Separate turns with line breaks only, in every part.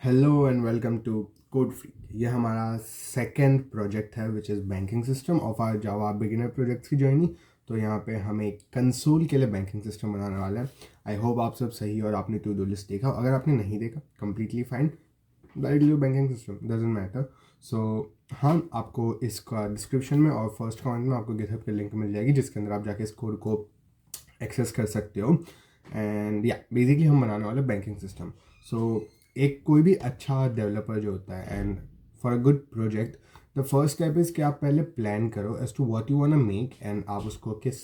Hello and welcome to code free. ये हमारा second project है which is banking system of our Java beginner projects की journey. तो यहाँ पे हम एक कंसोल के लिए बैंकिंग सिस्टम बनाने वाले हैं। आई होप आप सब सही और आपने टू डू लिस्ट देखा। अगर आपने नहीं देखा completely fine, directly banking system doesn't matter. So हाँ, आपको इसका डिस्क्रिप्शन में और फर्स्ट कमेंट में आपको गिटहब की लिंक मिल जाएगी जिसके अंदर आप जाके इस कोड को एक्सेस कर सकते हो। एंड या बेसिकली हम बनाने वाले बैंकिंग सिस्टम। सो एक कोई भी अच्छा डेवलपर जो होता है and for a good project the first step is कि आप पहले प्लान करो as to what you want to make and आप उसको किस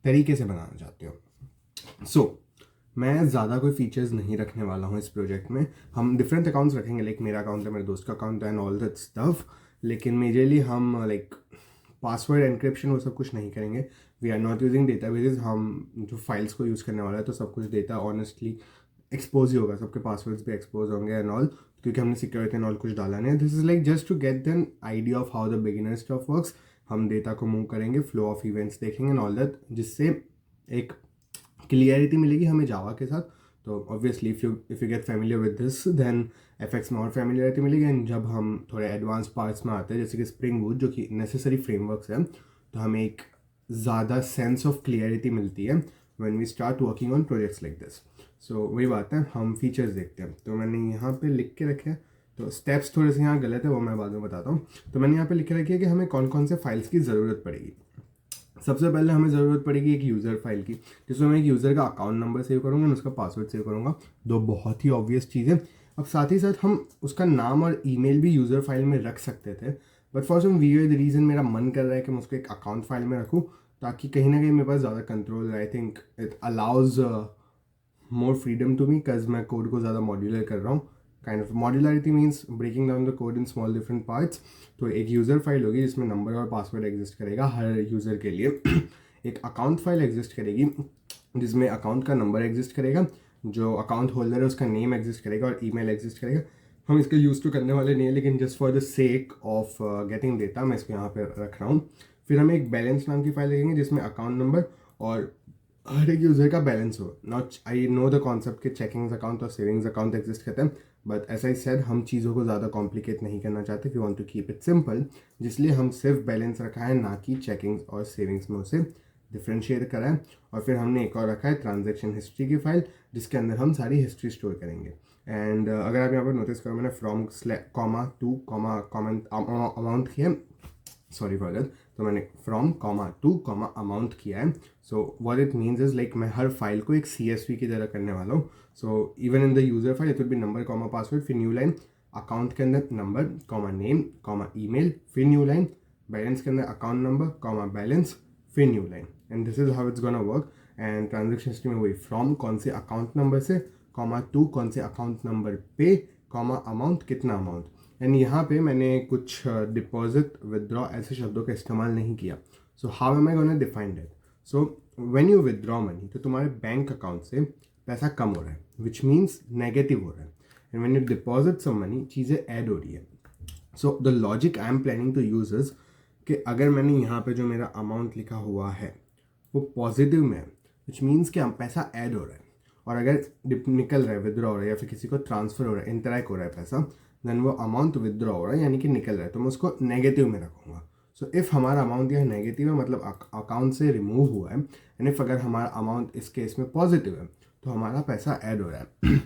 तरीके से बनाना चाहते हो। मैं ज़्यादा कोई फीचर्स नहीं रखने वाला हूँ इस प्रोजेक्ट में। हम डिफरेंट अकाउंट्स रखेंगे, लाइक मेरा अकाउंट है, मेरे दोस्त का अकाउंट है एंड ऑल दैट स्टफ। लेकिन मेजरली हम लाइक पासवर्ड एनक्रिप्शन वो सब कुछ नहीं करेंगे। We are not using databases. हम जो फाइल्स को यूज़ करने वाला है तो सब कुछ डेटा ऑनेस्टली एक्सपोज ही होगा, सबके पासवर्ड्स भी एक्सपोज होंगे एंड ऑल, क्योंकि हमने सिक्योरिटी एंड ऑल कुछ डाला नहीं है। This is like just to get an idea of how the beginner stuff works. हम डेटा को मूव करेंगे, फ्लो ऑफ इवेंट्स देखेंगे एंड ऑल दैट, जिससे एक क्लियरिटी मिलेगी हमें जावा के साथ। तो obviously if you get familiar with this then FX में और फैमिलियरिटी मिलेगी। एंड जब हम थोड़े एडवांस पार्ट्स में आते हैं जैसे कि स्प्रिंग बूट जो कि नेसेसरी फ्रेमवर्क्स है, तो हमें एक ज़्यादा सेंस ऑफ क्लियरिटी मिलती है when we start working on projects like this. So वही बात है, हम फीचर्स देखते हैं। तो मैंने यहाँ पे लिख के रखे हैं, तो स्टेप्स थोड़े से यहाँ गलत है, वो मैं बाद में बताता हूँ। तो मैंने यहाँ पे लिख के रखी है कि हमें कौन कौन से फाइल्स की ज़रूरत पड़ेगी। सबसे पहले हमें ज़रूरत पड़ेगी एक यूज़र फाइल की, जिसमें मैं एक यूज़र का अकाउंट नंबर सेव करूँगा और उसका पासवर्ड सेव करूँगा। दो बहुत ही ऑब्वियस चीज़ें। अब साथ ही साथ हम उसका नाम और ईमेल भी यूज़र फाइल में रख सकते थे, but for some weird reason मेरा मन कर रहा है कि मैं उसको एक अकाउंट फाइल में रखूँ, ताकि कहीं ना कहीं मेरे पास ज़्यादा कंट्रोल है। I think it allows more freedom to me, because मैं कोड को ज़्यादा मॉड्यूलर कर रहा हूँ। Kind of modularity means breaking down the code in small different parts. तो एक यूज़र फाइल होगी जिसमें नंबर और पासवर्ड एग्जिस्ट करेगा हर यूज़र के लिए। एक अकाउंट फाइल एग्जिस्ट करेगी जिसमें अकाउंट का नंबर एग्जिस्ट करेगा, जो अकाउंट होल्डर है उसका नेम एग्जिस्ट करेगा और ईमेल एग्जिस्ट करेगा। हम इसका यूज़ तो करने वाले नहीं है, लेकिन just for the sake of getting data मैं इसको यहाँ पर रख रहा हूँ। फिर हम एक बैलेंस नाम की फाइल लिखेंगे जिसमें अकाउंट नंबर और हर एक यूज़र का बैलेंस हो। Not I know the concept के चेकिंग्स अकाउंट और सेविंग्स अकाउंट एग्जिस्ट करते हैं, बट एज आई सेड हम चीज़ों को ज़्यादा कॉम्प्लिकेट नहीं करना चाहते। We want to keep it simple, जिसलिए हम सिर्फ बैलेंस रखा है, ना कि चेकिंग्स और सेविंग्स में उसे डिफ्रेंशिएट करा है। और फिर हमने एक और रखा है ट्रांजेक्शन हिस्ट्री की फाइल, जिसके अंदर हम सारी हिस्ट्री स्टोर करेंगे। एंड अगर आप यहाँ पर नोटिस करो, मैंने from comma two comma comment amount किया है, सॉरी फॉर दैट। तो मैंने from comma two comma amount किया है। So what it means is like मैं हर फाइल को एक CSV की तरह करने वाला हूँ। So even in the user file it will be number comma password, फिर न्यू लाइन अकाउंट के अंदर number comma name comma email, फिर न्यू लाइन बैलेंस के अंदर अकाउंट नंबर कॉमा बैलेंस, फिर new line. And this is how it's gonna work. And transaction history में वही from कौन से अकाउंट नंबर से, कॉमा टू कौन से अकाउंट नंबर पे, कॉमा अमाउंट कितना अमाउंट। एंड यहाँ पे मैंने कुछ डिपॉजिट विदड्रॉ ऐसे शब्दों का इस्तेमाल नहीं किया। So how am I gonna define that. So when you withdraw money तो तुम्हारे बैंक अकाउंट से पैसा कम हो रहा है, विच मीन्स नेगेटिव हो रहा है। And when you deposit some money चीज़ें ऐड हो रही है। So the logic I am planning to use is कि अगर मैंने यहाँ पे जो मेरा अमाउंट लिखा हुआ है वो पॉजिटिव में है, विच मीन्स कि हम पैसा ऐड हो रहा है। और अगर निकल रहा है, विदड्रॉ हो रहा है, या फिर किसी को ट्रांसफर हो रहा है, इंटरैक्ट हो रहा है पैसा, देन वो अमाउंट विदड्रॉ हो रहा है यानी कि निकल रहा है, तो मैं उसको नेगेटिव में रखूँगा। सो इफ़ हमारा अमाउंट यह नेगेटिव है मतलब अकाउंट से रिमूव हुआ है, एंड इफ अगर हमारा अमाउंट इस केस में पॉजिटिव है तो हमारा पैसा ऐड हो रहा है।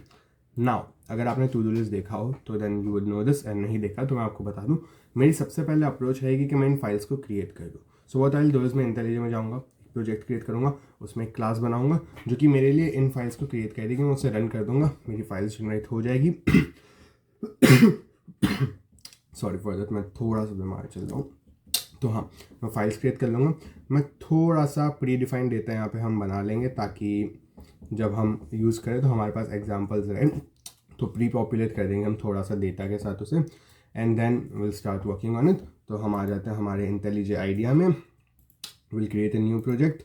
नाउ अगर आपने टू डू लिस्ट देखा हो तो then you would know this, and नहीं देखा तो मैं आपको बता दूं। मेरी सबसे पहले अप्रोच रहेगी कि मैं इन फाइल्स को क्रिएट कर दूँ। So what I will do is मैं इंटेलिजेंट में जाऊँगा, प्रोजेक्ट क्रिएट करूँगा, उसमें एक क्लास बनाऊँगा जो कि मेरे लिए इन फाइल्स को क्रिएट कर देगी। मैं उसे रन कर दूँगा, मेरी फाइल्स जनरेट हो जाएगी। सॉरी फॉर दैट, मैं थोड़ा सा बीमार चल रहा हूँ। तो हाँ, मैं फाइल्स क्रिएट कर लूँगा। मैं थोड़ा सा प्री डिफाइंड डेटा यहाँ पे हम बना लेंगे ताकि जब हम यूज़ करें तो हमारे पास एग्जांपल्स रहें। तो प्री पॉपुलेट कर देंगे हम थोड़ा सा डेटा के साथ उसे, and then will start working on it. तो हम आ जाते हैं हमारे इंटेलिजेंट आइडिया में। Will create a new project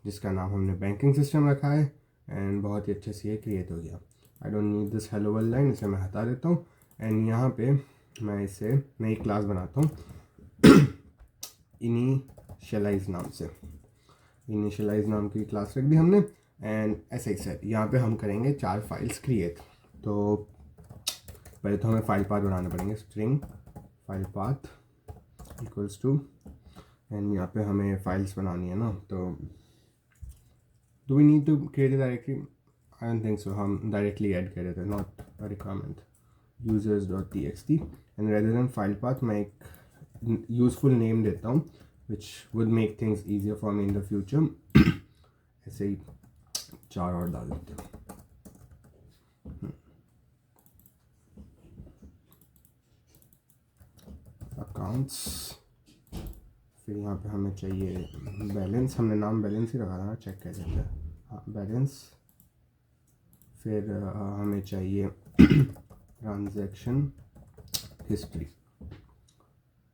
जिसका नाम हमने बैंकिंग सिस्टम रखा है, एंड बहुत ही अच्छे से ये क्रिएट हो गया। I don't need this hello world line, इसे मैं हटा देता हूँ। एंड यहाँ पे मैं इसे नई क्लास बनाता हूँ इनिशियलाइज नाम से। इनिशियलाइज नाम की क्लास रख दी हमने। एंड ऐसे ही सर यहाँ पे हम करेंगे 4 फाइल्स क्रिएट। तो पहले तो हमें फाइल पाथ बनाने पड़ेंगे, string file path equals to, and यहाँ पे हमें फाइल्स बनानी है ना, तो do we need to create a directory? I don't think so, हम डायरेक्टली ऐड कर रहे थे, not a requirement. users.txt and rather than file path मैं एक यूज़फुल नेम देता हूँ which would make things easier for me in the future। ऐसे ही 4 और डाल देते हैं। अकाउंट्स, फिर यहाँ पे हमें चाहिए बैलेंस, हमने नाम बैलेंस ही रखा था ना, चेक कर लेते हैं। हाँ बैलेंस, फिर हमें चाहिए ट्रांजैक्शन हिस्ट्री,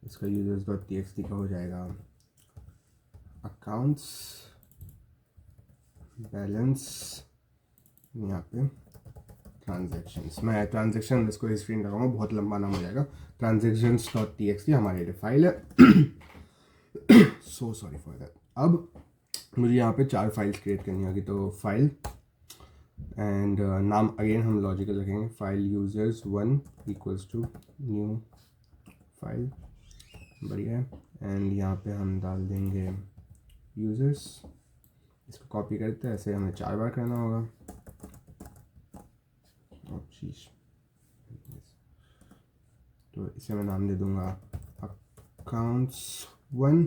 इसका users.txt का हो जाएगा अकाउंट्स बैलेंस, यहाँ पे ट्रांजैक्शंस, मैं ट्रांजैक्शन इसको हिस्ट्री में लगाऊंगा, बहुत लंबा नाम हो जाएगा। transactions.txt हमारी ये फाइल है। So sorry for that. अब मुझे यहाँ पे 4 फाइल्स क्रिएट करनी होगी, तो फाइल एंड नाम अगेन हम लॉजिकल रखेंगे, file users1 equals to new file, बढ़िया है। एंड यहाँ पे हम डाल देंगे यूज़र्स, इसको कॉपी करते हैं, ऐसे हमें 4 बार करना होगा। तो इसे मैं नाम दे दूँगा accounts1,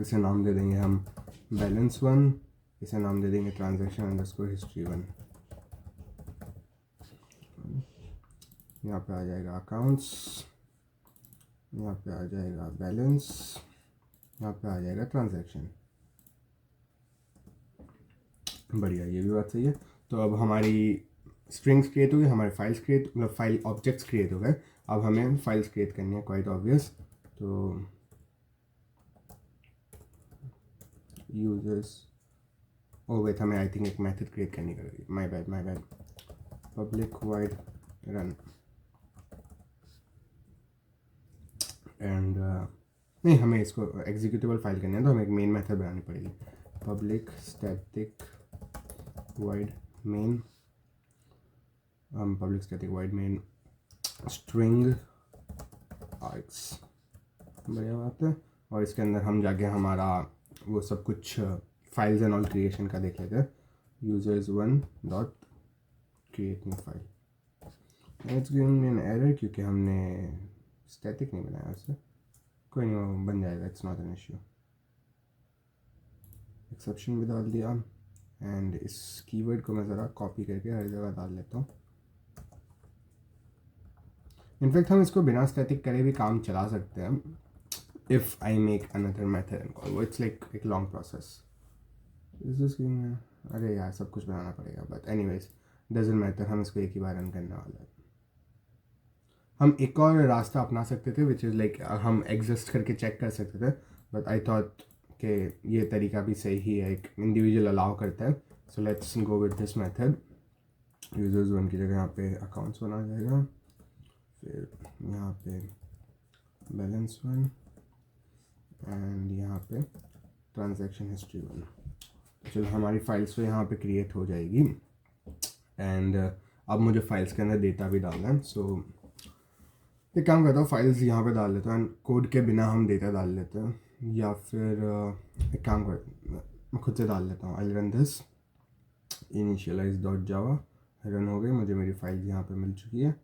इसे नाम दे देंगे हम balance1, इसे नाम दे देंगे transaction_history1। यहाँ पे आ जाएगा अकाउंट्स, यहाँ पे आ जाएगा बैलेंस, यहाँ पे आ जाएगा ट्रांजैक्शन। बढ़िया, ये भी बात सही है। तो अब हमारी स्ट्रिंग्स क्रिएट हो गई, हमारे फाइल्स क्रिएट, मतलब फाइल ऑब्जेक्ट्स क्रिएट हो गए। अब हमें फाइल्स क्रिएट करनी है, क्वाइट ऑब्वियस। तो यूजर्स, ओ वेट, हमें आई थिंक एक मेथड क्रिएट करनी पड़ेगी, my bad. Public wide run and नहीं, हमें इसको एग्जीक्यूटेबल फाइल करनी है, तो हमें एक मेन मेथड बनानी पड़ेगी, public static wide main, public static wide main string arcs, बढ़िया बात है। और इसके अंदर हम जाके हमारा वो सब कुछ फाइल्स एंड ऑल क्रिएशन का देख लेते हैं, users1 dot create new file. It's giving me an error क्योंकि हमने स्टैटिक नहीं बनाया उससे, कोई नहीं, वो बन जाएगा, it's not an issue. Exception भी डाल दिया, एंड इस कीवर्ड को मैं ज़रा कॉपी करके हर जगह डाल लेता हूँ। इनफैक्ट हम इसको बिना स्टैटिक करे भी काम चला सकते हैं, if I make another method and call, वो इट्स लाइक एक लॉन्ग प्रोसेस। अरे यार, सब कुछ बनाना पड़ेगा, बट एनीवेज डजंट मैटर, हम इसको एक ही बार रन करने वाले हैं। हम एक और रास्ता अपना सकते थे, विच इज़ लाइक हम एग्जिस्ट करके चेक कर सकते थे, बट आई थॉट कि ये तरीका भी सही है, एक इंडिविजुअल अलाउ करता है। So let's go with this method. users1 की जगह यहाँ पे accounts1 आ जाएगा, फिर यहाँ पे balance1 एंड यहाँ पे transaction history1। चलो, हमारी फाइल्स तो यहाँ पे क्रिएट हो जाएगी, एंड अब मुझे फाइल्स के अंदर डेटा भी डालना है। सो एक काम करता हूँ, फाइल्स यहाँ पे डाल लेता हूँ, एंड कोड के बिना हम डेटा डाल लेते हैं, या फिर एक काम करता हूँ, मैं खुद से डाल लेता हूँ। I run this initialize.java, run हो गई, मुझे मेरी फाइल यहाँ पे मिल चुकी है।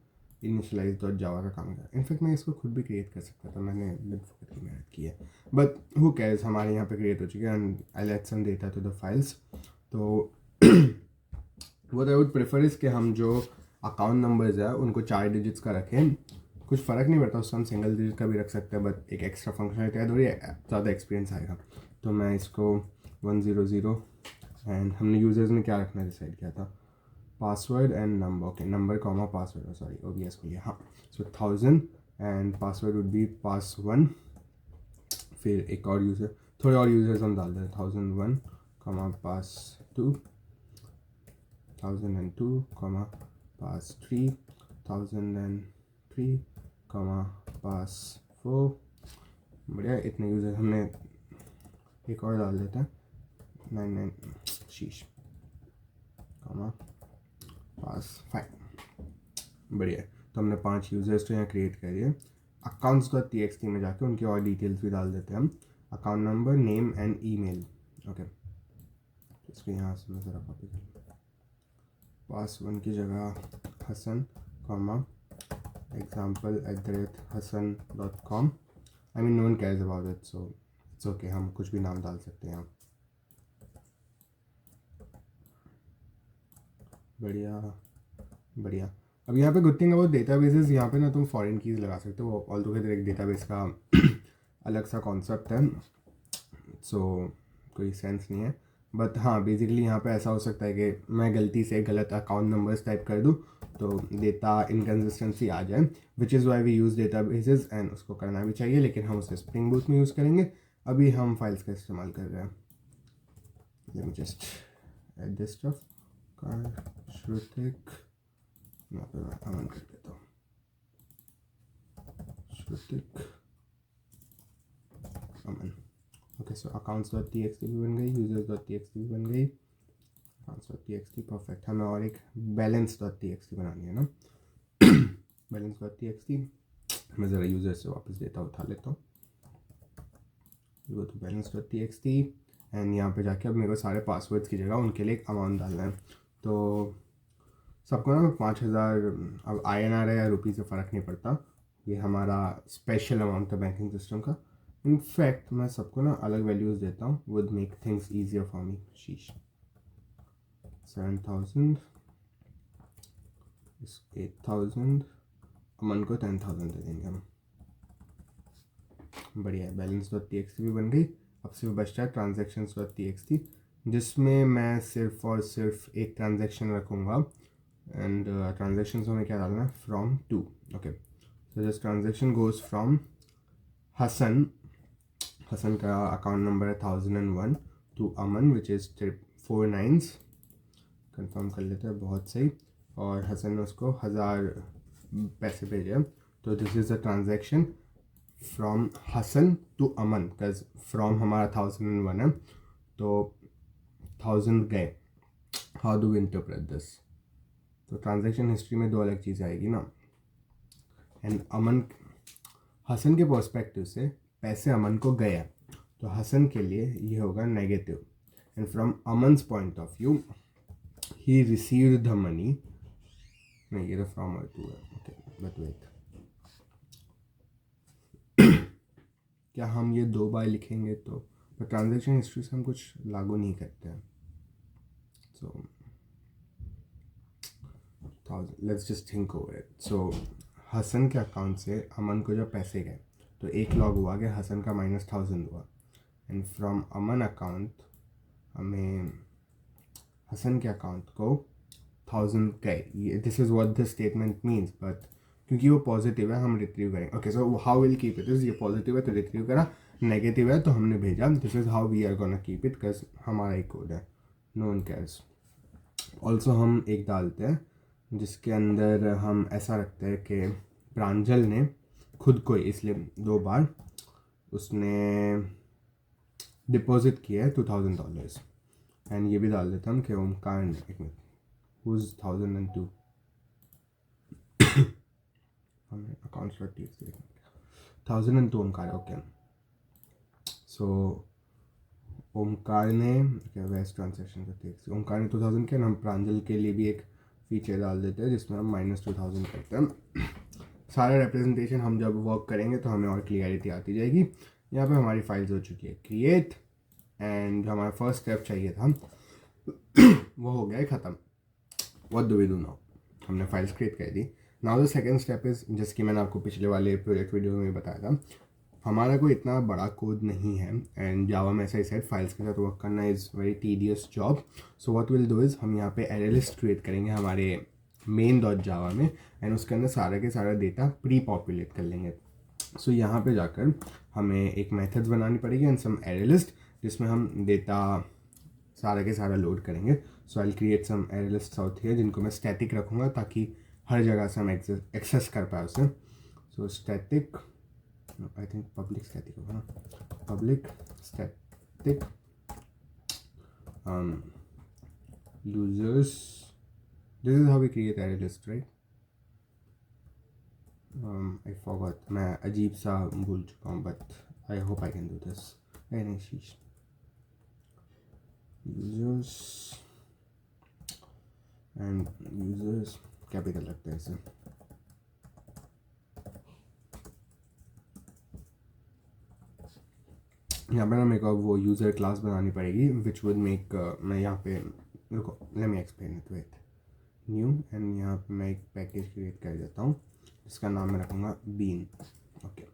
initialize.java का काम किया, इनफैक्ट मैं इसको खुद भी क्रिएट कर सकता था, मैंने बेवकूफ़ी की मेहनत की है, बट हु केयर्स, हमारे यहाँ पे क्रिएट हो चुकी है, and I let some data to the files. तो what I would prefer is कि हम जो अकाउंट नंबर्स है उनको 4 डिजिट्स का रखें, कुछ फ़र्क नहीं पड़ता, उससे हम सिंगल डिजिट का भी रख सकते हैं, बट एक एक्स्ट्रा फंक्शनलिटी है, थोड़ी ज़्यादा एक्सपीरियंस आएगा। तो मैं इसको 100, एंड हमने यूजर्स में क्या रखना डिसाइड किया था, password and number, okay, number comma password, sorry OBS को लिया, हाँ। सो 1000 and password would be pass1, फिर एक और यूज़र, थोड़े और यूज़र्स हम डाल दें, 1001 pass2, 1002 pass3, 1003 pass4, बढ़िया। इतने यूज़र हमने, एक और डाल देते हैं, 99 शीश pass5, बढ़िया। तो हमने 5 यूज़र्स तो यहाँ क्रिएट कर दिए। accounts.txt में जाके उनकी और डिटेल्स भी डाल देते हैं हम, account number, name and email. Okay, इसको यहाँ से मैं ज़रा कॉपी कर, पास1 की जगह Hasan comma example@hasan.com। I mean no one cares about it, so it's okay, हम कुछ भी नाम डाल सकते हैं। बढ़िया बढ़िया। अब यहाँ पे गुड थिंग अबाउट डेटाबेसेस, यहाँ पे ना तुम फॉरेन कीज़ लगा सकते हो, ऑल टुगेदर एक डेटाबेस का अलग सा कॉन्सेप्ट है, सो कोई सेंस नहीं है। बट हाँ, बेसिकली यहाँ पे ऐसा हो सकता है कि मैं गलती से गलत अकाउंट नंबर्स टाइप कर दूँ तो डेटा इनकन्सिस्टेंसी आ जाए, which is why we use databases, and उसको करना भी चाहिए, लेकिन हम उसे स्प्रिंग बूट में यूज़ करेंगे। अभी हम फाइल्स का इस्तेमाल कर रहे हैं। Let me just add this stuff Shrutik, यहाँ पे मैं अमन कर देता हूँ, श्रुतिक अमन। ओके, सो accounts.txt भी बन गई, users.txt भी बन गई, accounts.txt परफेक्ट। हमें और एक balance.txt बनानी है ना। balance.txt मैं ज़रा यूज़र से वापस डेटा उठा लेता हूँ। गो टू balance.txt एंड यहाँ पे जाके अब मेरे को सारे पासवर्ड्स की जगह उनके लिए एक अमाउंट डालना है। तो सबको ना 5,000, अब INR है या रुपी से फ़र्क नहीं पड़ता, ये हमारा स्पेशल अमाउंट है बैंकिंग सिस्टम का। इनफैक्ट मैं सबको ना अलग वैल्यूज़ देता हूँ, would make things easier for me. शीश 7,000, 8,000, अमन को 10,000 दे देंगे हम। बढ़िया है, balance.txt भी बन गई। अब सिर्फ बचता है transactions.txt, जिसमें मैं सिर्फ और सिर्फ एक ट्रांजेक्शन रखूँगा, एंड ट्रांजेक्शन्स में क्या डालना है, from to. Okay, so this transaction goes from Hasan, Hasan का अकाउंट नंबर है 1001, to Aman which is 4 9s, confirm कर लेते हैं, बहुत सही। और हसन ने उसको 1000 पैसे भेजे, तो this is a transaction from Hasan to Aman, because from हमारा 1001 है, तो 1000 गए। How do we interpret this? तो ट्रांजेक्शन हिस्ट्री में 2 अलग चीज़ें आएगी ना, एंड अमन, हसन के पर्सपेक्टिव से पैसे अमन को गए, तो हसन के लिए ये होगा negative, and from Aman's point of view he received the money. नहीं, ये तो फ्रॉम और टू है। ओके, बट वेट, क्या हम ये 2 बार लिखेंगे तो, पर ट्रांजेक्शन हिस्ट्री से हम कुछ लागू नहीं करते हैं, so let's just think over it. So Hasan के अकाउंट से अमन को जो पैसे गए, तो एक लॉग हुआ कि हसन का -1000 हुआ, एंड फ्रॉम अमन अकाउंट हमें हसन के अकाउंट को 1000 गए। This is what this statement means, but क्योंकि वो पॉजिटिव है हम रिट्रीव करेंगे। Okay, so how will keep it is, ये पॉजिटिव है तो रिट्रीव करा, नेगेटिव है तो हमने भेजा। This is how we are gonna keep it, because हमारा एक कोड है, नो वन केयर्स। ऑल्सो हम एक डालते हैं जिसके अंदर हम ऐसा रखते हैं कि प्रांजल ने खुद को, इसलिए 2 बार उसने डिपॉजिट किया है $2,000, एंड ये भी डाल देता हम कि ओमकार ने, एक मिनट, हुज 1002, हमें अकाउंट्स 1002 ओमकार। ओके, सो ओमकार ने वेस्ट ट्रांजेक्शन करते, ओमकार ने 2000 किया, हम प्रांजल के लिए भी एक फीचर डाल देते हैं जिसमें हम -2000 करते हैं। सारा रिप्रेजेंटेशन हम जब वर्क करेंगे तो हमें और क्लियरिटी आती जाएगी। यहाँ पे हमारी फाइल्स हो चुकी है क्रिएट, एंड जो हमारा फर्स्ट स्टेप चाहिए था वो हो गया है ख़त्म। What do we do now? हमने फाइल्स क्रिएट कर दी। Now the second step is, जैसे कि मैंने आपको पिछले वाले प्रोजेक्ट वीडियो में बताया था, हमारा कोई इतना बड़ा कोड नहीं है, एंड जावा में ऐसा ही सेट फाइल्स के साथ वर्क करना is very tedious job. So what will do is, हम यहाँ पे एरे लिस्ट क्रिएट करेंगे हमारे main.java में, एंड उसके अंदर सारा के सारा डेटा प्री पॉपुलेट कर लेंगे। सो यहाँ पे जाकर हमें एक मेथड्स बनानी पड़ेगी एंड सम एरे लिस्ट, जिसमें हम डेटा सारा के सारा लोड करेंगे। So I will create some array list out here, जिनको मैं स्टैटिक रखूँगा ताकि हर जगह से हम एक्सेस कर पाए उसे। So static, I think public static होगा ना, public static users, this is how we create array list, right? I forgot, मैं अजीब सा भूल चुका हूँ, but I hope I can do this. नहीं शीश, यूजर्स एंड यूजर्स कैपिटल लगता है इसे। यहाँ पे ना मेरे को वो यूज़र क्लास बनानी पड़ेगी विच वुड मेक, मैं यहाँ पे रुको, let me explain it, wait, new, and यहाँ पे मैं एक पैकेज क्रिएट कर देता हूँ जिसका नाम मैं रखूँगा बीन। ओके,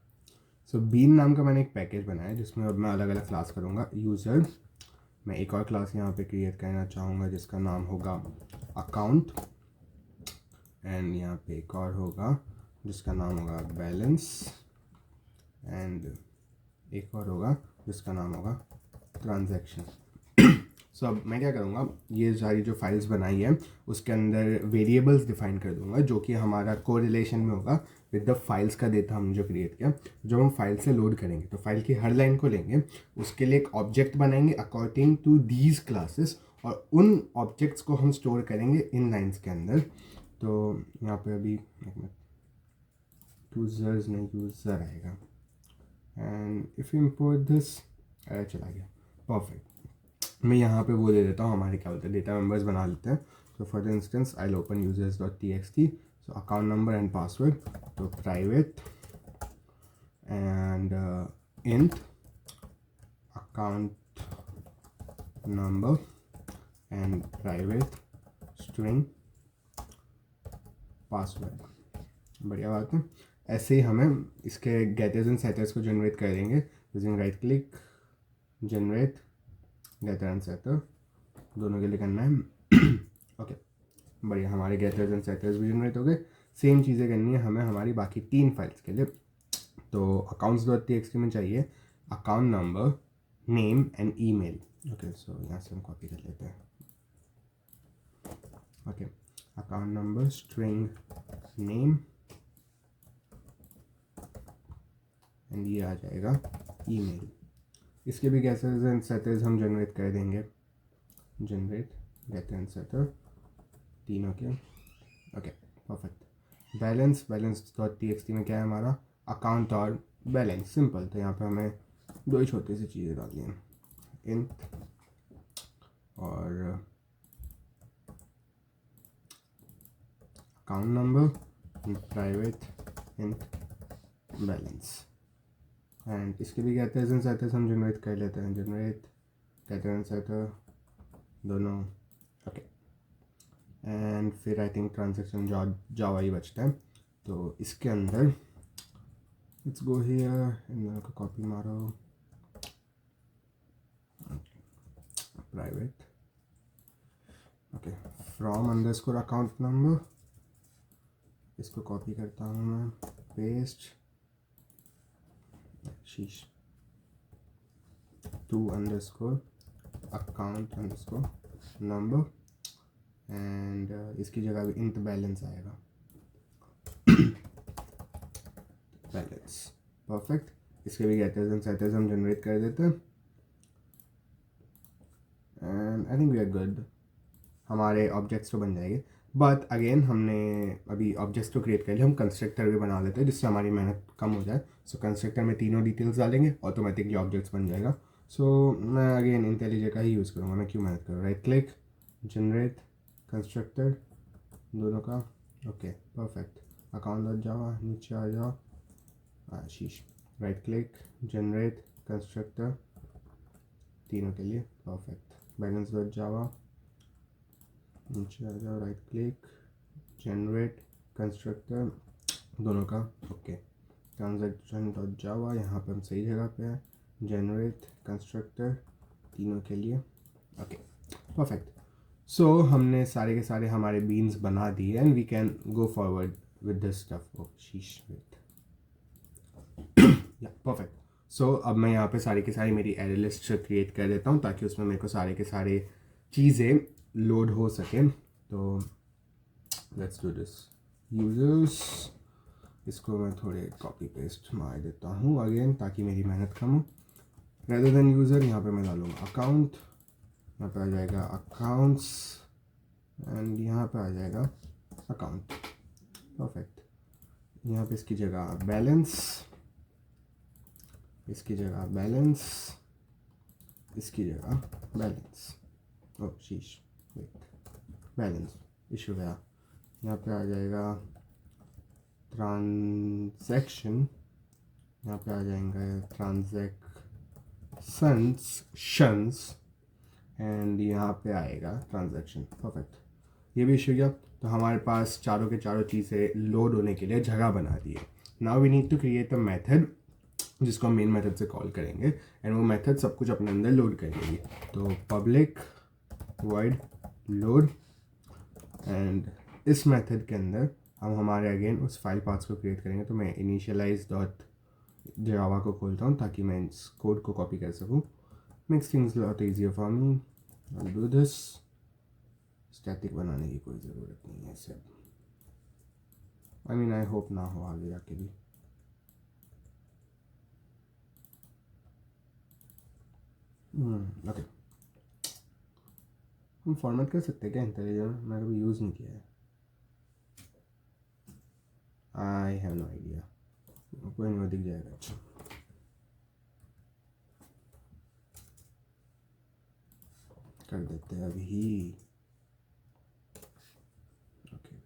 सो बीन नाम का मैंने एक पैकेज बनाया जिसमें अब मैं अलग अलग क्लास करूँगा। यूज़र, मैं एक और क्लास यहाँ पे क्रिएट करना चाहूँगा जिसका नाम होगा अकाउंट, एंड यहाँ पे एक और होगा जिसका नाम होगा बैलेंस, एंड एक और होगा जिसका नाम होगा ट्रांजैक्शन। सो अब मैं क्या करूँगा, ये सारी जो फाइल्स बनाई है उसके अंदर वेरिएबल्स डिफाइन कर दूंगा जो कि हमारा कोरिलेशन में होगा विद द फाइल्स का डेटा हम जो क्रिएट किया। जो हम फाइल से लोड करेंगे तो फाइल की हर लाइन को लेंगे, उसके लिए एक ऑब्जेक्ट बनाएंगे अकॉर्डिंग टू दीज क्लासेस, और उन ऑब्जेक्ट्स को हम स्टोर करेंगे इन लाइन्स के अंदर। तो यहाँ पे अभी यूजर्स नहीं, यूज़र आएगा, and if you import this, अरे चला गया, परफेक्ट। मैं यहाँ पे वो दे देता हूँ, हमारे क्या बोलते हैं, डेटा मेंबर्स बना लेते हैं। तो for instance I open users dot T X T, so account number and password, तो private and int account number and private string password. बढ़िया बात है। ऐसे ही हमें इसके गेटर्स एंड सेटर्स को जनरेट करेंगे using right click, generate getter and setter, दोनों के लिए करना है। ओके, बढ़िया, हमारे गेटर्स एंड सेटर्स भी जनरेट हो गए। सेम चीज़ें करनी है हमें हमारी बाकी 3 फाइल्स के लिए। तो accounts dot T X T में चाहिए account number, name and email. Okay, so यहाँ से हम कॉपी कर लेते हैं। Okay, account number, string name, and ये आ जाएगा ईमेल। इसके भी गेटर्स एंड सेटर्स हम जनरेट कर देंगे, जनरेट गेटर एंड सेटर तीनों के। Okay, perfect. Balance, balance dot T X T में क्या है हमारा अकाउंट और बैलेंस, सिंपल। तो यहाँ पे हमें 2 ही छोटी सी चीज़ें डालनी हैं, इंट और account number, private int balance, and इसके भी गेटर्स एंड सेटर्स हम जनरेट कर लेते हैं, जनरेट गेटर एंड सेटर दोनों। ओके, एंड फिर आई थिंक ट्रांजैक्शन जावा ही बचता है। तो इसके अंदर लेट्स गो हियर, इन दोनों को कॉपी मारो, private, okay, from underscore account number, इसको कॉपी करता हूँ मैं, पेस्ट, शीश, to underscore account underscore number, and इसकी जगह भी इंट बैलेंस आएगा, बैलेंस, परफेक्ट। इसके भी गेटर्स एंड सेटर्स हम जनरेट कर देते हैं, and I think we are good. हमारे ऑब्जेक्ट्स तो बन जाएंगे, बट अगेन हमने अभी ऑब्जेक्ट्स तो क्रिएट कर लिया, हम कंस्ट्रक्टर भी बना लेते हैं जिससे हमारी मेहनत कम हो जाए। सो कंस्ट्रक्टर में तीनों डिटेल्स डालेंगे, ऑटोमेटिकली ऑब्जेक्ट्स बन जाएगा। सो मैं अगेन इंटेलिजेंट का ही यूज़ करूँगा, मैं क्यों मेहनत करूँ। राइट क्लिक, जनरेट कंस्ट्रक्टर दोनों का, ओके, परफेक्ट। अकाउंट डॉट जावा, नीचे आ जाओ, शीश, राइट क्लिक, जनरेट कंस्ट्रक्टर तीनों के लिए, परफेक्ट। बैलेंस डॉट जावा, नीचे आ जाओ, राइट क्लिक, जनरेट कंस्ट्रक्टर दोनों का, ओके। ट्रांजैक्शन डॉट जावा, यहाँ पे हम सही जगह पे हैं, जनरेट कंस्ट्रक्टर तीनों के लिए, ओके, परफेक्ट। सो हमने सारे के सारे हमारे बीन्स बना दिए, and we can go forward with this stuff. Oh sheesh, wait, या परफेक्ट। सो अब मैं यहाँ पे सारी की सारी मेरी एरे लिस्ट क्रिएट कर देता हूँ ताकि उसमें मेरे को सारे के सारे चीज़ें लोड हो सके। तो लेट्स डू दिस, यूजर्स, इसको मैं थोड़े कॉपी पेस्ट मार देता हूँ अगेन ताकि मेरी मेहनत कम हो। रेदर देन यूज़र यहाँ पे मैं डालूँगा अकाउंट, यहाँ पे आ जाएगा अकाउंट्स, एंड यहाँ पे आ जाएगा अकाउंट, परफेक्ट। यहाँ पे इसकी जगह बैलेंस, इसकी जगह बैलेंस, इसकी जगह बैलेंस, ओ शीश बैलेंस इशू गया। यहाँ पे आ जाएगा ट्रांजैक्शन, यहाँ पे आ जाएंगे ट्रांजैक्शंस एंड यहाँ पे आएगा ट्रांजैक्शन। परफेक्ट, ये भी इशू गया। तो हमारे पास चारों के चारों चीज़ें लोड होने के लिए जगह बना दी है। Now we need to create a method जिसको हम मेन मेथड से कॉल करेंगे एंड वो मेथड सब कुछ अपने अंदर लोड कर लेगी। तो पब्लिक वॉइड लोड एंड इस मेथड के अंदर हम हमारे अगेन उस फाइल पाथ्स को क्रिएट करेंगे। तो मैं इनिशियलाइज डॉट जावा को खोलता हूँ ताकि मैं इस कोड को कॉपी कर सकूँ। Makes things lot easier for me. I do this. Static बनाने की कोई ज़रूरत नहीं है सब। आई मीन आई होप ना हो आगे जाके भी। ओके, हम फॉर्मेट कर सकते हैं क्या इंटेलिजेंट? मैंने कभी यूज़ नहीं किया है। I have no idea. कोई नहीं, दिख जाएगा। अच्छा, कर देते हैं अभी। Okay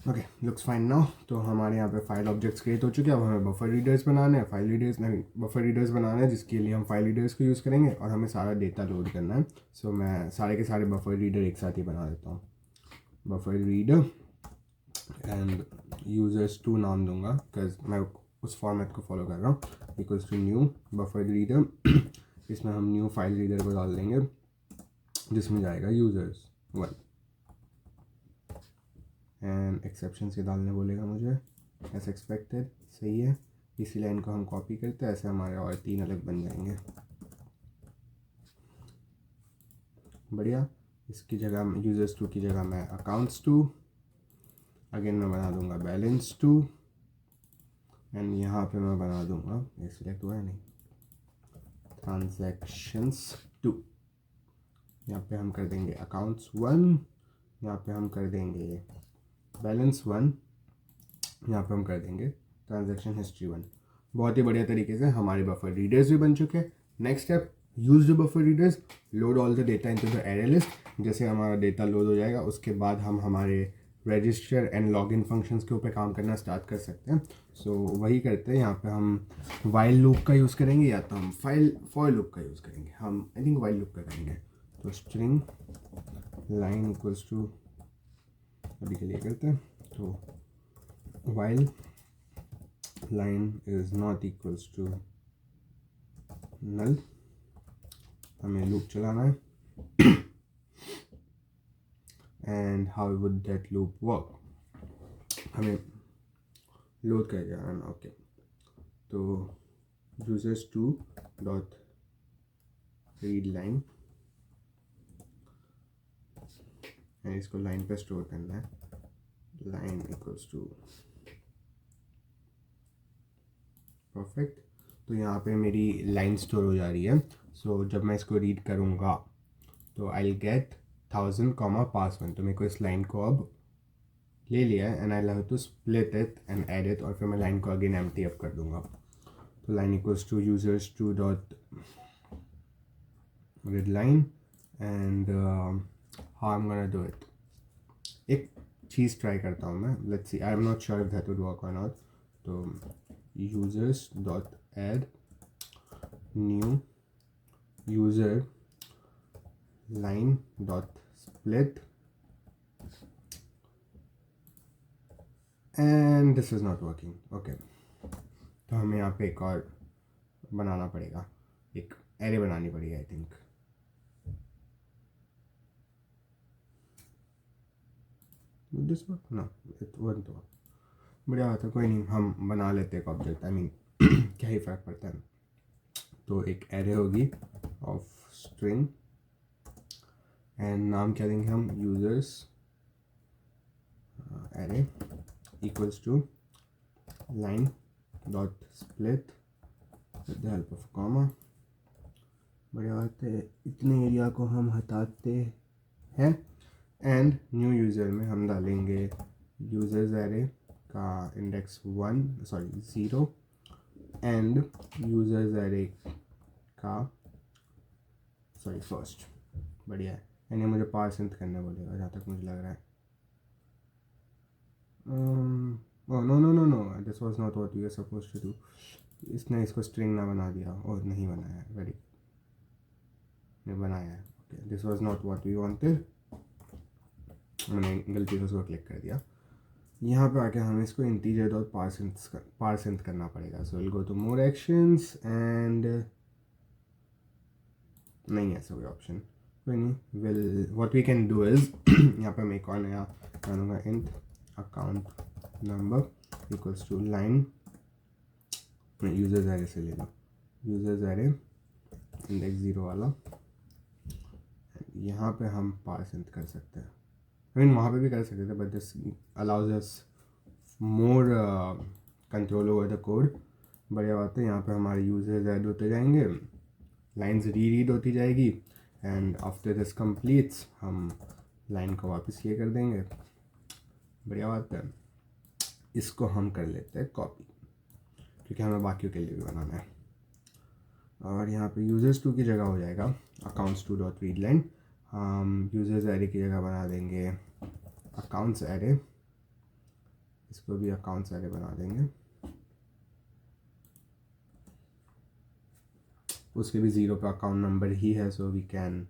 okay, looks fine now. तो हमारे यहाँ पे फाइल ऑब्जेक्ट्स क्रिएट हो चुके हैं। अब हमें बफर रीडर्स बनाने हैं, फाइल रीडर्स नहीं, बफर रीडर्स बनाना है जिसके लिए हम फाइल रीडर्स को यूज़ करेंगे और हमें सारा डेटा लोड करना है। सो मैं सारे के सारे बफर रीडर एक साथ ही बना देता हूँ। Buffer reader and users two नाम दूंगा बिकॉज मैं उस फॉर्मेट को फॉलो कर रहा हूँ। Equals to new buffer reader. इसमें हम न्यू फाइल रीडर को डाल देंगे जिसमें जाएगा यूजर्स 1 एंड एक्सेप्शन से डालने बोलेगा मुझे एज एक्सपेक्टेड। सही है, इसी लाइन को हम कॉपी करते हैं, ऐसे हमारे और 3 अलग बन जाएंगे। बढ़िया। इसकी जगह यूजर्स 2 की जगह मैं अकाउंट्स 2 अगेन मैं बना दूंगा बैलेंस 2 एंड यहाँ पे मैं बना दूंगा, ये सिलेक्ट हुआ है नहीं, ट्रांजैक्शंस 2। यहाँ पे हम कर देंगे अकाउंट्स 1, यहाँ पे हम कर देंगे बैलेंस 1, यहाँ पे हम कर देंगे ट्रांजैक्शन हिस्ट्री 1। बहुत ही बढ़िया तरीके से हमारे बफर रीडर्स भी बन चुके हैं। Next step, use the buffer readers, load all the data into the array list. जैसे हमारा डेटा लोड हो जाएगा उसके बाद हम हमारे रजिस्टर एंड लॉगिन फंक्शंस के ऊपर काम करना स्टार्ट कर सकते हैं। सो वही करते हैं। यहाँ पे हम वाइल लूप का यूज़ करेंगे या तो हम फॉर लूप का यूज़ करेंगे। हम आई थिंक वाइल लूप का करेंगे। तो स्ट्रिंग लाइन इक्वल्स टू, अभी के लिए करते हैं तो while line is not equals to null, हमें लूप चलाना है। And how would that loop work, हमें लोड कर जाना है। ओके, तो users 2 dot read line and इसको लाइन पे स्टोर करना है। Line equals to perfect. तो यहाँ पे मेरी लाइन स्टोर हो जा रही है। सो जब मैं इसको रीड करूँगा तो आई गेट 1000 पासवर्ड। तो मेरे को इस लाइन को अब ले लिया है and I have to split it and add it और फिर मैं लाइन को अगेन एम्प्टी अप कर दूंगा। तो line equals to users 2 dot read line and how I am gonna do it. एक चीज़ ट्राई करता हूँ मैं, let's see, I am not sure if that would work और नॉट। तो users dot add new user line dot split and this is not working. Okay, तो हमें यहाँ पे एक और बनाना पड़ेगा, एक एरे बनानी पड़ेगी आई थिंक। दिस वर्क ना, इट वर्क तो बढ़िया बात है। कोई नहीं, हम बना लेते एक ऑब्जेक्ट, आई मीन क्या ही फ़र्क पड़ता है। तो एक एरे होगी ऑफ स्ट्रिंग एंड नाम क्या देंगे हम, users array equals to line dot split with the help of comma बढ़िया बात है। इतने एरिया को हम हटाते हैं एंड न्यू यूज़र में हम डालेंगे यूज़र्स एरे का इंडेक्स 0 एंड यूज़र्स एरे का फर्स्ट। बढ़िया है। एंड ये मुझे पार्सेंट करने बोलेगा जहाँ तक मुझे लग रहा है। No no no no, this was not what we are suppose to do. इसने इसको स्ट्रिंग ना बना दिया और नहीं बनाया है। वेरी नहीं बनाया है। Okay, this was not what we wanted. मैंने गलती से उसको क्लिक कर दिया। यहाँ पे आके हमें इसको इंटीजर डॉट पार्सेंट करना पड़ेगा। So will go to more actions and नहीं है ऐसा कोई ऑप्शन, कोई नहीं। Will what we can do is यहाँ पे मैं एक और नया डालूंगा int account number equals to line, मैं यूज़र्स एरे से ले लो, यूज़र्स एरे इंडेक्स 0 वाला। यहाँ पे हम पार्सेंट कर सकते हैं। आई मीन वहाँ पे भी कर सकते थे, but this allows us more control over the code. बढ़िया बात है। यहाँ पे हमारे यूज़र्स ऐड होते जाएंगे, लाइन्स रीड होती जाएगी एंड आफ्टर दिस कंप्लीट्स हम लाइन को वापस ये कर देंगे। बढ़िया बात है। इसको हम कर लेते हैं कॉपी, क्योंकि हमें बाकियों के लिए भी बनाना है। और यहाँ पे यूज़र्स 2 की जगह हो जाएगा अकाउंट्स 2 डॉट रीड लाइन। हम यूज़र्स एरे की जगह बना देंगे अकाउंट्स एरे, इसको भी अकाउंट्स एरे बना देंगे। उसके भी 0 पे अकाउंट नंबर ही है, सो वी कैन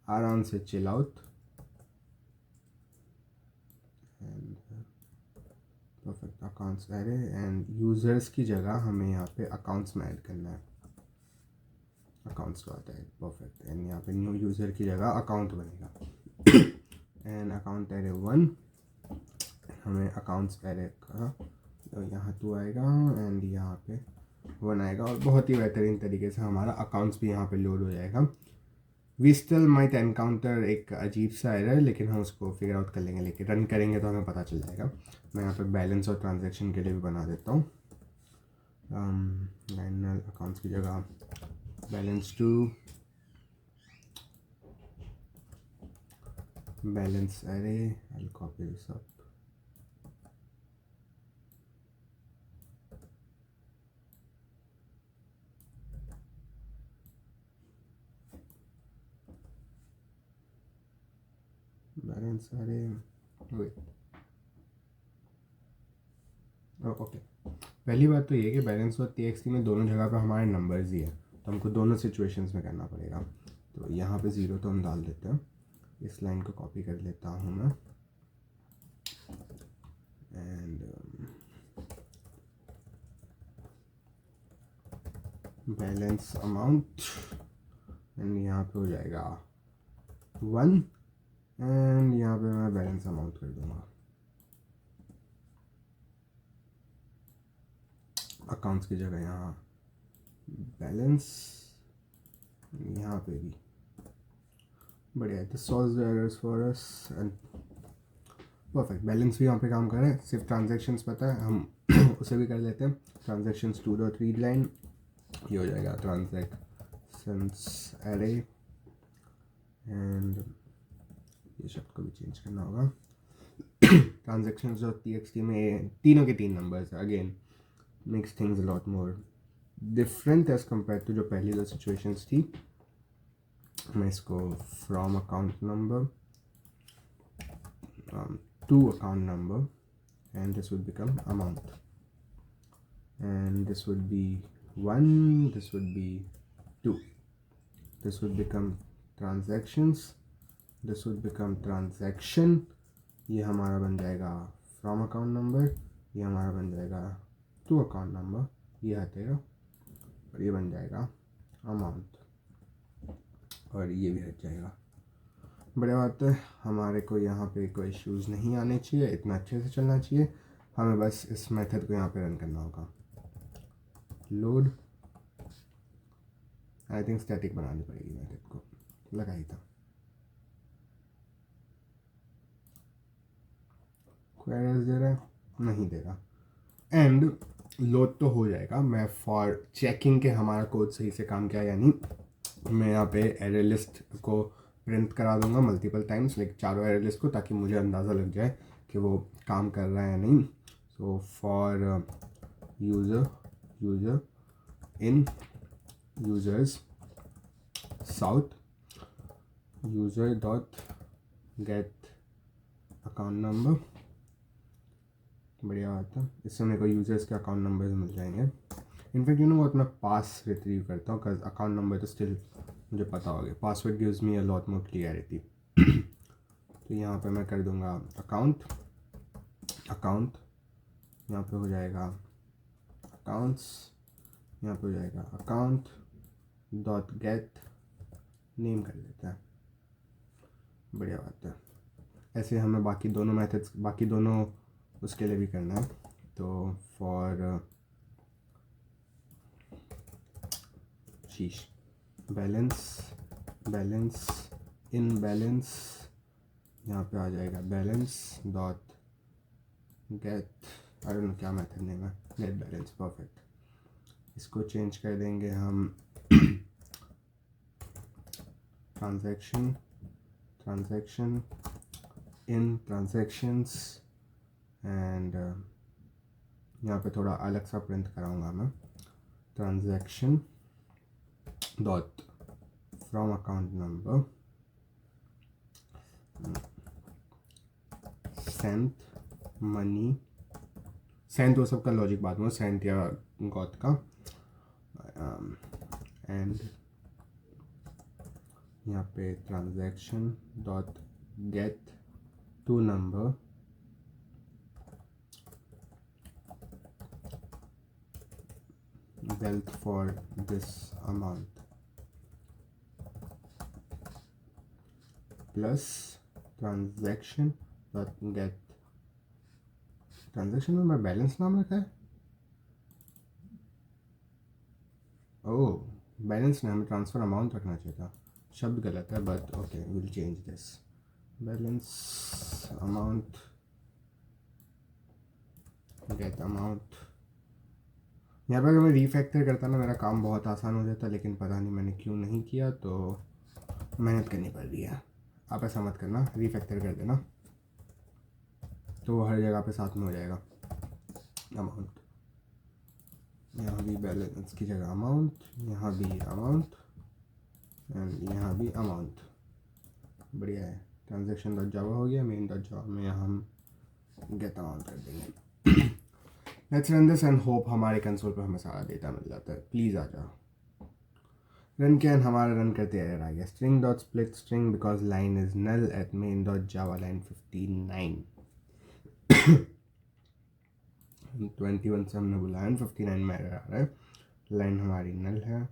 आराम से chill out. And perfect accounts array end users की जगह हमें यहाँ पे अकाउंट्स में ऐड करना है। अकाउंट्स तो आता है परफेक्ट। एंड यहाँ पे न्यू यूज़र की जगह अकाउंट बनेगा एंड अकाउंट एरे 1 हमें अकाउंट्स एरे का तो यहाँ 2 आएगा एंड यहाँ पे 1 आएगा और बहुत ही बेहतरीन तरीके से हमारा अकाउंट्स भी यहाँ पे लोड हो जाएगा। वी स्टिल माइट एनकाउंटर एक अजीब सा एरर, लेकिन हम उसको फिगर आउट कर लेंगे, लेकिन रन करेंगे तो हमें पता चल जाएगा। मैं यहाँ पे बैलेंस और ट्रांजैक्शन के लिए भी बना देता हूँ। लाइनर अकाउंट्स की जगह balance 2 balance array, I copy this up. Balance array wait okay. पहली बात तो ये कि बैलेंस और txt में दोनों जगह पे हमारे नंबर्स ही है, तो हमको दोनों सिचुएशंस में करना पड़ेगा। तो यहाँ पे 0 तो हम डाल देते हैं। इस लाइन को कॉपी कर लेता हूँ मैं एंड बैलेंस अमाउंट एंड यहाँ पे हो जाएगा 1 एंड यहाँ पे मैं बैलेंस अमाउंट कर दूँगा। अकाउंट्स की जगह यहाँ बैलेंस, यहाँ पे भी बढ़िया। This solves the errors for us and perfect. Balance भी यहाँ पे काम कर रहा है, सिर्फ ट्रांजैक्शंस पता है, हम उसे भी कर लेते हैं। ट्रांजैक्शंस 2 डॉट रीड लाइन, ये हो जाएगा ट्रांजैक्शंस एरे एंड ये शब्द को भी चेंज करना होगा। ट्रांजैक्शंस डॉट txt में तीनों के 3 numbers again makes things a lot more different as compared to जो पहली 2 सिचुएशंस थी। मैं इसको from account number to account number and this would become amount and this would be 1, this would be 2, this would become transactions, this would become transaction। ये हमारा बन जाएगा from account number, ये हमारा बन जाएगा to account number, ये हटेगा और ये बन जाएगा amount और ये भी हट जाएगा। बढ़िया बात है। हमारे को यहाँ पे कोई इश्यूज़ नहीं आने चाहिए, इतना अच्छे से चलना चाहिए। हमें बस इस मेथड को यहाँ पे रन करना होगा। लोड, आई थिंक स्टैटिक बनानी पड़ेगी मेथड को, लगा ही था। कोई एरर्स दे रहा है? नहीं दे रहा। एंड लोड तो हो जाएगा। मैं फॉर चेकिंग के हमारा कोड सही से काम किया या नहीं मैं यहाँ पे एरे लिस्ट को प्रिंट करा दूंगा मल्टीपल टाइम्स, लाइक चारों एरे लिस्ट को, ताकि मुझे अंदाज़ा लग जाए कि वो काम कर रहा है या नहीं. So for user in users south user dot get account number. बढ़िया बात है, इससे मेरे को यूज़र्स के अकाउंट नंबर्स मिल जाएंगे. इनफैक्ट what, मैं पास रिट्रीव करता हूँ, बिकॉज अकाउंट नंबर तो स्टिल मुझे पता होगा. पासवर्ड गिव्स मी अ लॉट मोर क्लियरिटी. तो यहाँ पे मैं कर दूँगा अकाउंट. यहाँ पे हो जाएगा अकाउंट्स. यहाँ पे हो जाएगा अकाउंट डॉट गेट नेम कर लेते हैं. बढ़िया बात है. ऐसे हमें बाकी दोनों मेथड्स, बाकी दोनों उसके लिए भी करना है. तो फॉर शीश बैलेंस इन बैलेंस, यहाँ पे आ जाएगा balance dot gate, I don't know क्या मेथड नेम है, गेट बैलेंस. परफेक्ट. इसको चेंज कर देंगे हम ट्रांजैक्शन इन ट्रांजैक्शंस. एंड यहाँ पे थोड़ा अलग सा प्रिंट कराऊंगा मैं. Transaction dot from account number sent money. Sent वो सबका लॉजिक बाद में, सेंट या गॉट का. एंड यहाँ पे transaction dot get to number wealth for this amount plus transaction dot get. Transaction में मैं बैलेंस नाम रखा है. ओह, बैलेंस ने हमें ट्रांसफ़र अमाउंट रखना चाहिए था. शब्द गलत है, but okay, will change this. Balance amount get amount. यहाँ पर अगर मैं रीफैक्टर करता ना, मेरा काम बहुत आसान हो जाता, लेकिन पता नहीं मैंने क्यों नहीं किया, तो मेहनत करनी पड़ रही है. आप ऐसा मत करना, रीफैक्टर कर देना, तो वो हर जगह पे साथ में हो जाएगा. अमाउंट, यहाँ भी बैलेंस की जगह अमाउंट, यहाँ भी अमाउंट, एंड यहाँ भी अमाउंट. बढ़िया है. ट्रांजैक्शन डॉट जावा हो गया. मेन डॉट जावा में यहाँ हम गेट अमाउंट कर देंगे. Let's run this and hope हमारे कंसोल पर हमें सारा डेटा मिल जाता है. प्लीज़ आ जाओ. रन किया, हमारा रन करते एरर आ गया. String dot split string because line is null at main dot java line 59. 21 से हमने बोला है, 59 में एरर आ रहा है. लाइन हमारी नल है,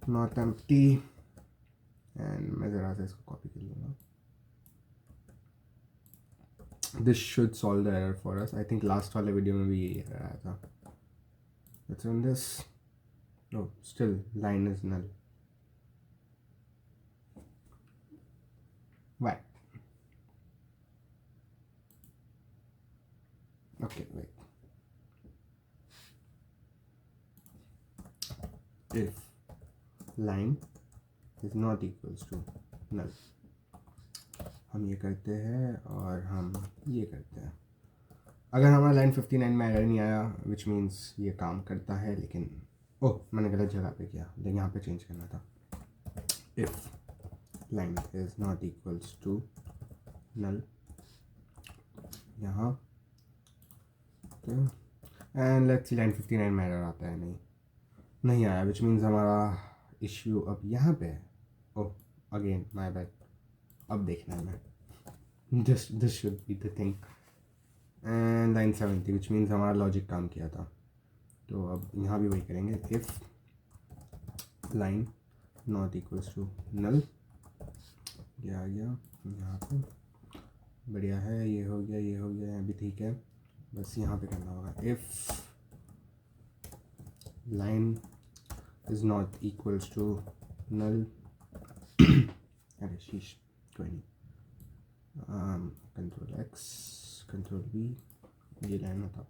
नॉट एम्प्टी. एंड मैं ज़रा से इसको कॉपी कर लूँगा. This should solve the error for us. I think last वाले वीडियो में भी यही एरर आया था. Let's run this. No, still line is null. Why? Okay, wait. If line is not equals to null, हम ये करते हैं और हम ये करते हैं. अगर हमारा लाइन 59 में एरर नहीं आया, विच मीन्स ये काम करता है. लेकिन ओह, मैंने गलत जगह पे किया, लेकिन यहाँ पे चेंज करना था. If line is not equals to null, यहाँ एंड लेट्स सी लाइन 59 में एरर आता है. नहीं आया, विच मीन्स हमारा इश्यू अब यहाँ पे है. Oh, again my bad. अब देखना है मैं. This should be the thing. And line 70, which means हमारा लॉजिक काम किया था. तो अब यहाँ भी वही करेंगे. If line not equals to null, ये आ गया यहाँ पे. बढ़िया है. ये हो गया, ये हो गया, अभी ठीक है. बस यहाँ पे करना होगा. If line is not equals to null, अरे शीश, कोई नहीं. कंट्रोल एक्स, कंट्रोल बी, ये लाइन था.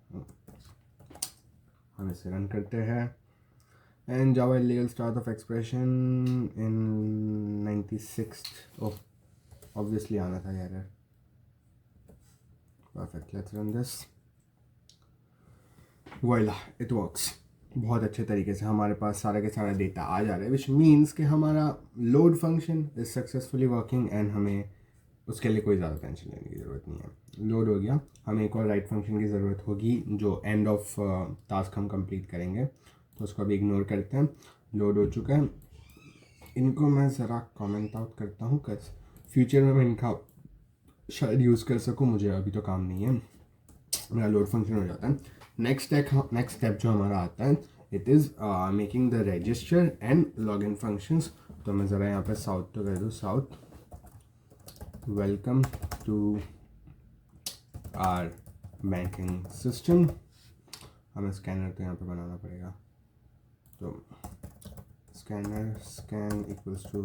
हम इसे रन करते हैं. and Java illegal start of expression in 96th. Oh, obviously आना था error. Perfect, let's run this. Voila, it works. बहुत अच्छे तरीके से हमारे पास सारा के सारा डेटा आ जा रहा है, विच मीन्स कि हमारा load function is successfully working and हमें उसके लिए कोई ज़्यादा टेंशन लेने की ज़रूरत नहीं है. लोड हो गया, हमें एक और राइट फंक्शन की ज़रूरत होगी जो एंड ऑफ टास्क हम कंप्लीट करेंगे, तो उसको अभी इग्नोर करते हैं. लोड हो चुका है. इनको मैं ज़रा कमेंट आउट करता हूँ कैसे फ्यूचर में मैं इनका शायद यूज़ कर सकूँ, मुझे अभी तो काम नहीं है. मेरा लोड फंक्शन हो जाता है. नेक्स्ट स्टेप जो हमारा आता है, it is making the register and log in functions. तो मैं ज़रा यहाँ पे साउथ तो कह दूँ, sout welcome to our banking system. हमें स्कैनर तो यहाँ पे बनाना पड़ेगा, तो scanner scan equals to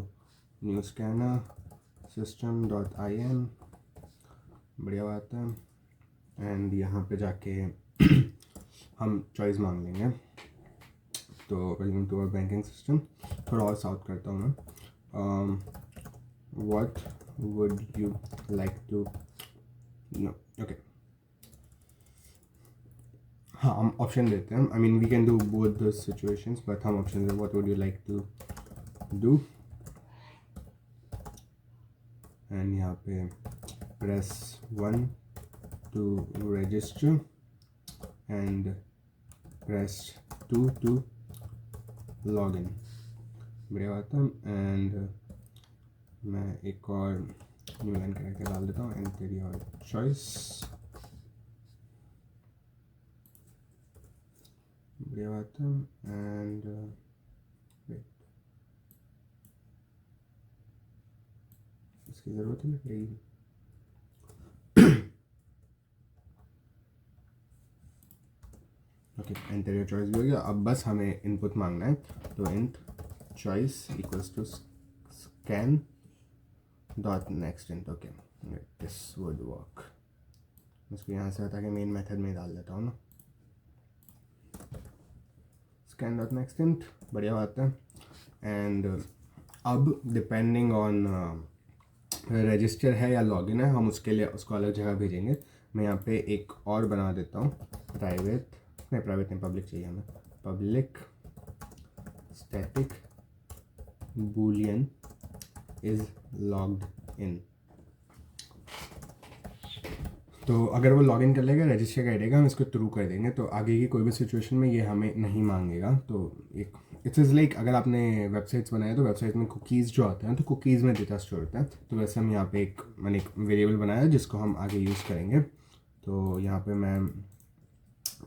new scanner system.in. बढ़िया बात है. एंड यहाँ पे जाके हम चॉइस मांग लेंगे. तो welcome to our banking system. थोड़ा और साउथ करता हूँ मैं. What would you like to know. Okay, हाँ हम ऑप्शन देते हैं. I mean we can do both the situations, but हम ऑप्शन देते हैं. What would you like to do, and यहाँ पे press 1 to register and press 2 to log in. बढ़िया बात है. एंड मैं एक और न्यू लाइन करके डाल देता हूँ. Enter your choice. बढ़िया बात है. एंड इसकी ज़रूरत नहीं पड़ेगी. ओके, एंटर योर चॉइस भी हो गया. अब बस हमें इनपुट मांगना है, तो int choice equals to scan dot next int. Okay, this would work. इसको यहाँ से हटा के मेन मेथड में डाल देता हूँ ना. Scan dot next int. बढ़िया बात है. एंड अब डिपेंडिंग ऑन रजिस्टर है या लॉगिन है, हम उसके लिए उसको अलग जगह भेजेंगे. मैं यहाँ पे एक और बना देता हूँ. प्राइवेट नहीं, पब्लिक चाहिए हमें. Public static Boolean is logged इन. तो अगर वो लॉगिन कर लेगा, रजिस्टर कर देगा, हम इसको ट्रू कर देंगे, तो आगे की कोई भी सिचुएशन में ये हमें नहीं मांगेगा. तो एक इट्स इज़ लाइक अगर आपने वेबसाइट्स बनाए तो वेबसाइट में कुकीज़ जो आते हैं तो कुकीज़ में डेटा स्टोर होता है. तो वैसे हम यहाँ पे मैंने एक वेरिएबल बनाया जिसको हम आगे यूज़ करेंगे. तो यहाँ पे मैं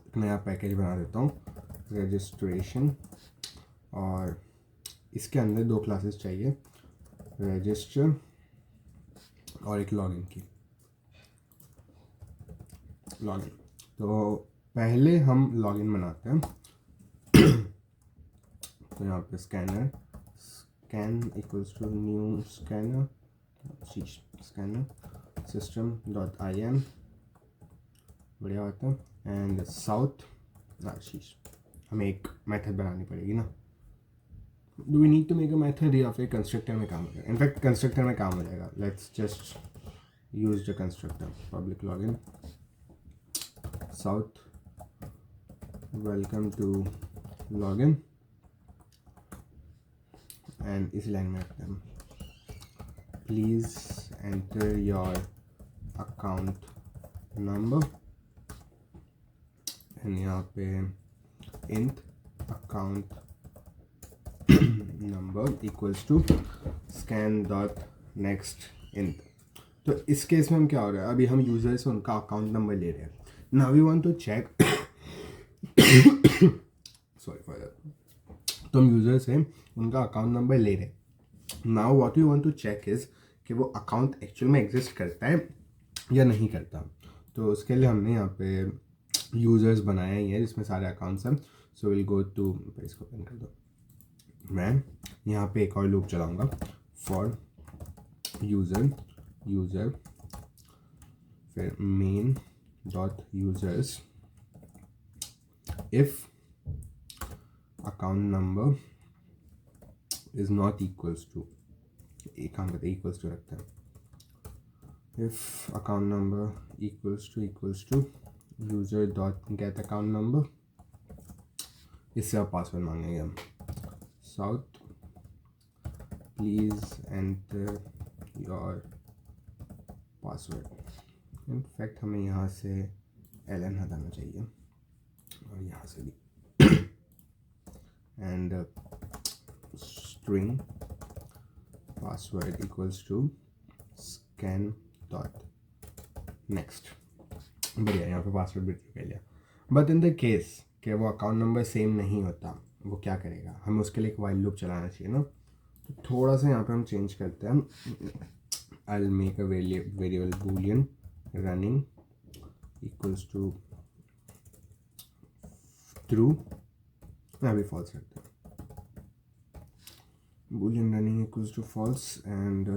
एक नया पैकेज बना देता हूँ, रजिस्ट्रेशन. और इसके अंदर 2 क्लासेस चाहिए, रजिस्टर और एक लॉगिन की. लॉगिन, तो पहले हम लॉगिन बनाते हैं. तो यहाँ पे scan equals to new scanner scanner system.in. बढ़िया बात है. एंड साउथ हमें एक मेथड बनानी पड़ेगी ना. Do we need to make a method या फिर कंस्ट्रक्टर में काम हो जाएगा? इनफैक्ट कंस्ट्रक्टर में काम हो जाएगा. Let's just use the constructor. Public login sout welcome to login. And इस लाइन में रखते हैं, please enter your account number. And यहाँ पे int account number equals to scan dot next int. तो इस केस में हम क्या हो रहा है, अभी हम यूज़र से उनका अकाउंट नंबर ले रहे हैं. Now we want to check sorry for that. तो हम यूज़र से उनका अकाउंट नंबर ले रहे हैं. Now what we want to check is कि वो अकाउंट एक्चुअल में एग्जिस्ट करता है या नहीं करता. तो उसके लिए हमने यहाँ पे यूज़र्स बनाया ही है जिसमें सारे अकाउंट्स हैं. सो विल गो टू, इसको ओपन कर दो. मैं यहाँ पे एक और लूप चलाऊँगा, फॉर यूज़र फिर main dot users if account number is not equals to, एक काम करते हैं इक्वल्स टू रखते हैं, if account number equals to user dot get account number, इससे आप पासवर्ड मांगेंगे हम, sout please enter your password. In fact हमें यहाँ से एलन हटाना चाहिए और यहाँ से भी and string password equals to scan dot next. बढ़िया, यहाँ पे पासवर्ड भी कर लिया। बट इन द केस कि वो अकाउंट नंबर सेम नहीं होता, वो क्या करेगा, हमें उसके लिए एक वाइल लूप चलाना चाहिए ना। तो थोड़ा सा यहाँ पे हम चेंज करते हैं, I'll make a variable boolean running equals to true, मैं अभी false रखता हूँ, boolean running equals to false and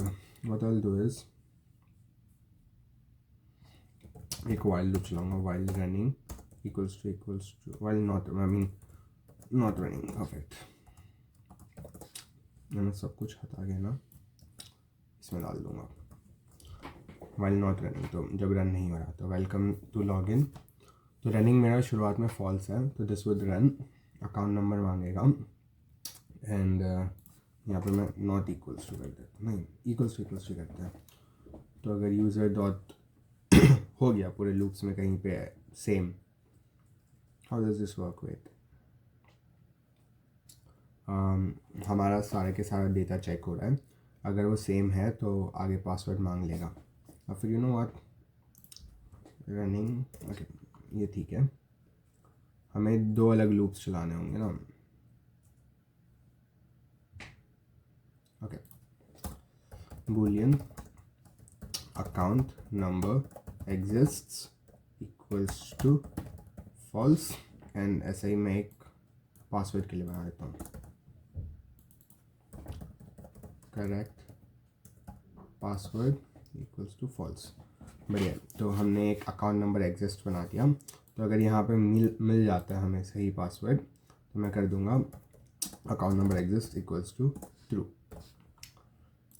what I'll do is एक while loop चलाऊंगा, while running equals to while not running, perfect। मैंने सब कुछ हटा के ना इसमें डाल दूंगा, while not running, तो जब रन नहीं हो रहा, तो वेलकम टू लॉगिन, तो रनिंग मेरा शुरुआत में फॉल्स है, तो this would run, account number मांगेगा एंड यहाँ पे मैं नॉट इक्वल्स टू कर देता, नहीं इक्वल्स टू करते हैं। तो अगर यूज़र डॉट हो गया पूरे लूप्स में कहीं पे same, how does this work with, हमारा सारे के सारा डेटा चेक हो रहा है, अगर वो सेम है तो आगे पासवर्ड मांग लेगा। और फिर you know what, running, okay ये ठीक है, हमें दो अलग लूप्स चलाने होंगे ना, okay, boolean account number exists equals to false and ऐसे ही मैं एक पासवर्ड के लिए बना देता हूँ, correct password equals to false. बढ़िया, तो हमने एक अकाउंट नंबर एग्जिस्ट बना दिया। तो अगर यहाँ पे मिल जाता है हमें सही पासवर्ड, तो मैं कर दूँगा account number exist equals to true,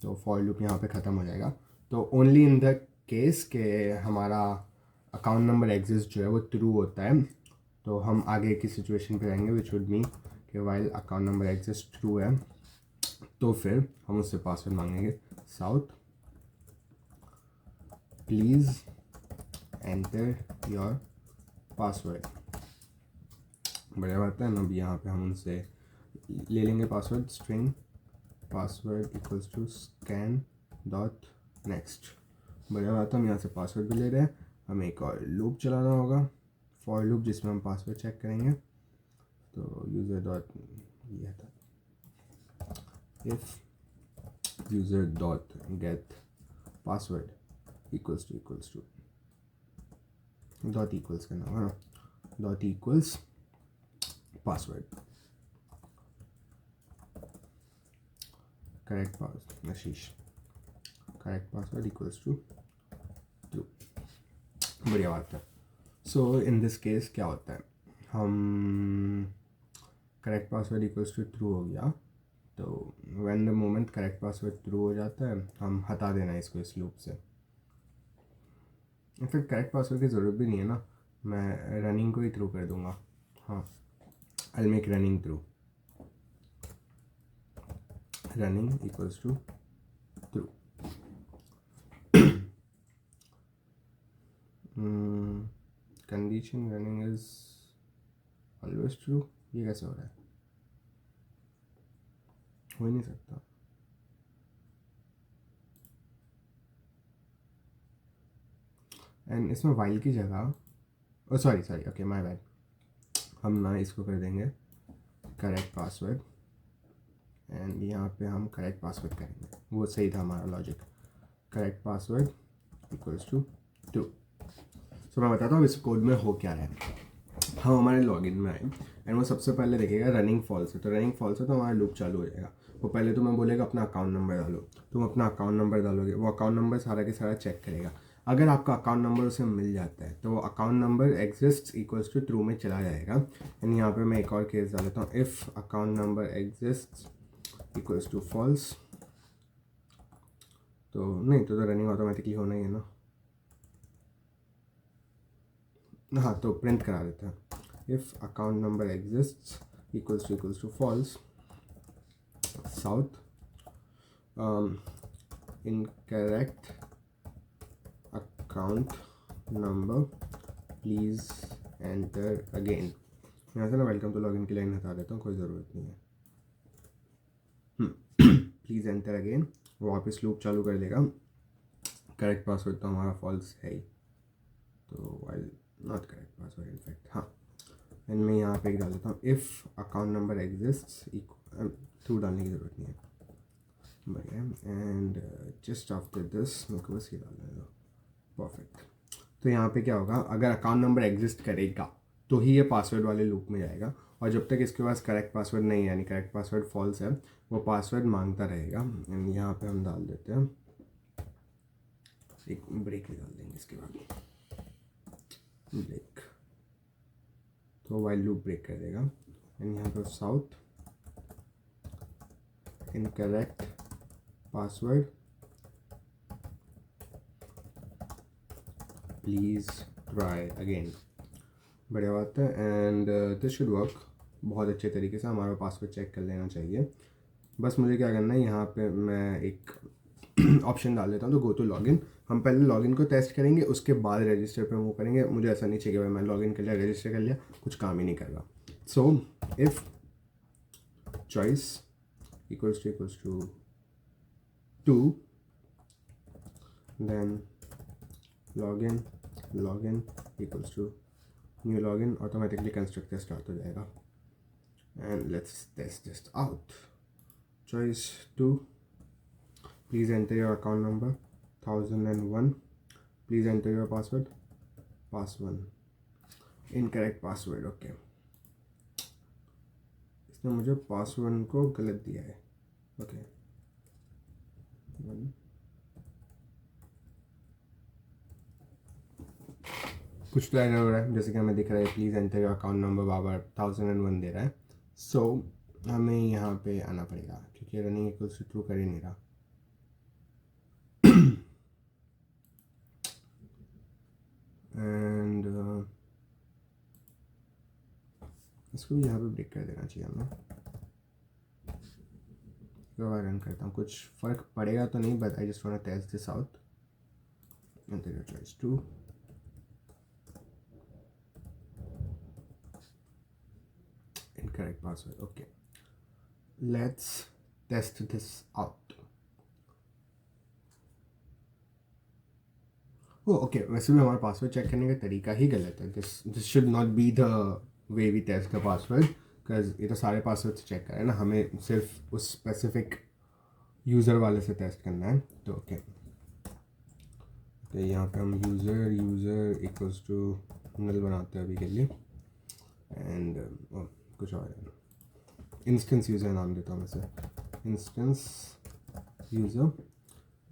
तो फॉर लूप यहाँ पे ख़त्म हो जाएगा। तो ओनली इन द केस के हमारा अकाउंट नंबर एग्जिस्ट जो है वो ट्रू होता है, तो हम आगे की सिचुएशन पे रहेंगे विच वुड मीन कि while account number exist true है, तो फिर हम उससे पासवर्ड मांगेंगे, south please enter your password. बढ़िया बात है ना, अभी यहाँ पे हम उनसे ले लेंगे password, string password equals to scan dot next. बढ़िया बात है, हम यहाँ से पासवर्ड भी ले रहे हैं, हमें एक और लूप चलाना होगा, फॉर लूप, जिसमें हम पासवर्ड चेक करेंगे। तो यूज़र डॉट ये था, if user dot get password equals to dot equals करना होगा ना, dot equals password, correct password, Ashish correct password equals to true. बढ़िया बात है। सो इन दिस केस क्या होता है, हम correct password equals to true हो गया, तो when the moment correct password true हो जाता है, हम हटा देना इसको इस लूप से। फिर करेक्ट पासवर्ड की ज़रूरत भी नहीं है ना, मैं रनिंग को ही थ्रू कर दूंगा, हाँ I make running through, running equals to true. Condition running is always true, ये कैसे हो रहा है, हो ही नहीं सकता। एंड इसमें वाइल की जगह, ओ सॉरी ओके माय बैड, हम ना इसको कर देंगे करेक्ट पासवर्ड एंड यहाँ पे हम करेक्ट पासवर्ड करेंगे, वो सही था हमारा logic, correct password equals to true. So मैं बताता हूँ इस कोड में हो क्या है। हम हमारे लॉगिन में आए एंड वो सबसे पहले देखेगा रनिंग फॉल्स है, तो रनिंग फॉल्स है तो हमारा लूप चालू हो जाएगा। वो पहले तुम्हें बोलेगा अपना अकाउंट नंबर डालो, तुम अपना अकाउंट नंबर डालोगे, वो अकाउंट नंबर सारा के सारा चेक करेगा। अगर आपका अकाउंट नंबर उसे मिल जाता है तो वो account number exist equals to true में चला जाएगा। एंड यहाँ पे मैं एक और केस डाल लेता हूँ, if account number exist equals to false, तो नहीं तो रनिंग ऑटोमेटिकली होना ही है ना। हाँ, तो प्रिंट करा देते हैं, if account number exist equals to false, sout incorrect account number please enter again. यहाँ से ना वेलकम टू लॉगिन की लाइन हटा देता हूँ, कोई ज़रूरत नहीं है। प्लीज़ एंटर अगेन, वो वापस लूप चालू कर देगा। करेक्ट पासवर्ड तो हमारा फॉल्स है ही, तो while not correct password in fact. हाँ, एंड मैं यहाँ पे एक डाल देता हूँ, if account number exist, through डालने की ज़रूरत नहीं है बढ़िया। एंड जस्ट आफ्टर दिस मेरे को बस ये डालने दो, परफेक्ट। तो यहाँ पे क्या होगा, अगर अकाउंट नंबर एग्जिस्ट करेगा तो ही ये पासवर्ड वाले लूप में जाएगा, और जब तक इसके पास करेक्ट पासवर्ड नहीं है, यानी करेक्ट पासवर्ड फॉल्स है, वो पासवर्ड मांगता रहेगा। एंड यहाँ पे हम डाल देते हैं एक ब्रेक निकाल देंगे इसके बाद, ब्रेक, तो वाइल लूप ब्रेक कर देगा। एंड यहाँ पर south incorrect password please try again, बढ़िया बात है। एंड दिस शुड वर्क बहुत अच्छे तरीके से, हमारा पासवर्ड चेक कर लेना चाहिए। बस मुझे क्या करना है, यहाँ पे मैं एक ऑप्शन डाल देता हूँ, तो गो टू लॉगिन। हम पहले लॉगिन को टेस्ट करेंगे, उसके बाद रजिस्टर पे मूव करेंगे। मुझे ऐसा नहीं चाहिए कि मैं लॉगिन कर लिया, रजिस्टर कर लिया, कुछ काम ही नहीं कर रहा। So if choice equals to 2, then login equals to new login, automatically constructor start हो जाएगा। And let's test this out. Choice 2, please enter your account number 1001, please enter your password incorrect password। Okay, इसने मुझे password को गलत दिया है। Okay, कुछ तो एरर हो रहा है, जैसे कि हमें दिख रहा है please enter your account number बाबर 1001 दे रहा है। सो हमें यहाँ पे आना पड़ेगा, क्योंकि रनिंग इक्वल्स टू ट्रू कर ही नहीं रहा। एंड इसको भी यहाँ पे ब्रेक कर देना चाहिए हमें। रन करता हूँ, कुछ फ़र्क पड़ेगा तो नहीं, but I just want to test this out. Enter your choice 2, incorrect password। okay, let's test this out। Okay, वैसे भी हमारा पासवर्ड चेक करने का तरीका ही गलत है। This should not be the way we test the password, because ये तो सारे पासवर्ड से चेक करें ना, हमें सिर्फ उस स्पेसिफिक यूज़र वाले से टेस्ट करना है। तो ओके, तो यहाँ पे हम यूज़र इक्वल्स टू नल बनाते हैं अभी के लिए। एंड कुछ और इंस्टेंस यूज़र नाम देता हूँ मैं से, instance user.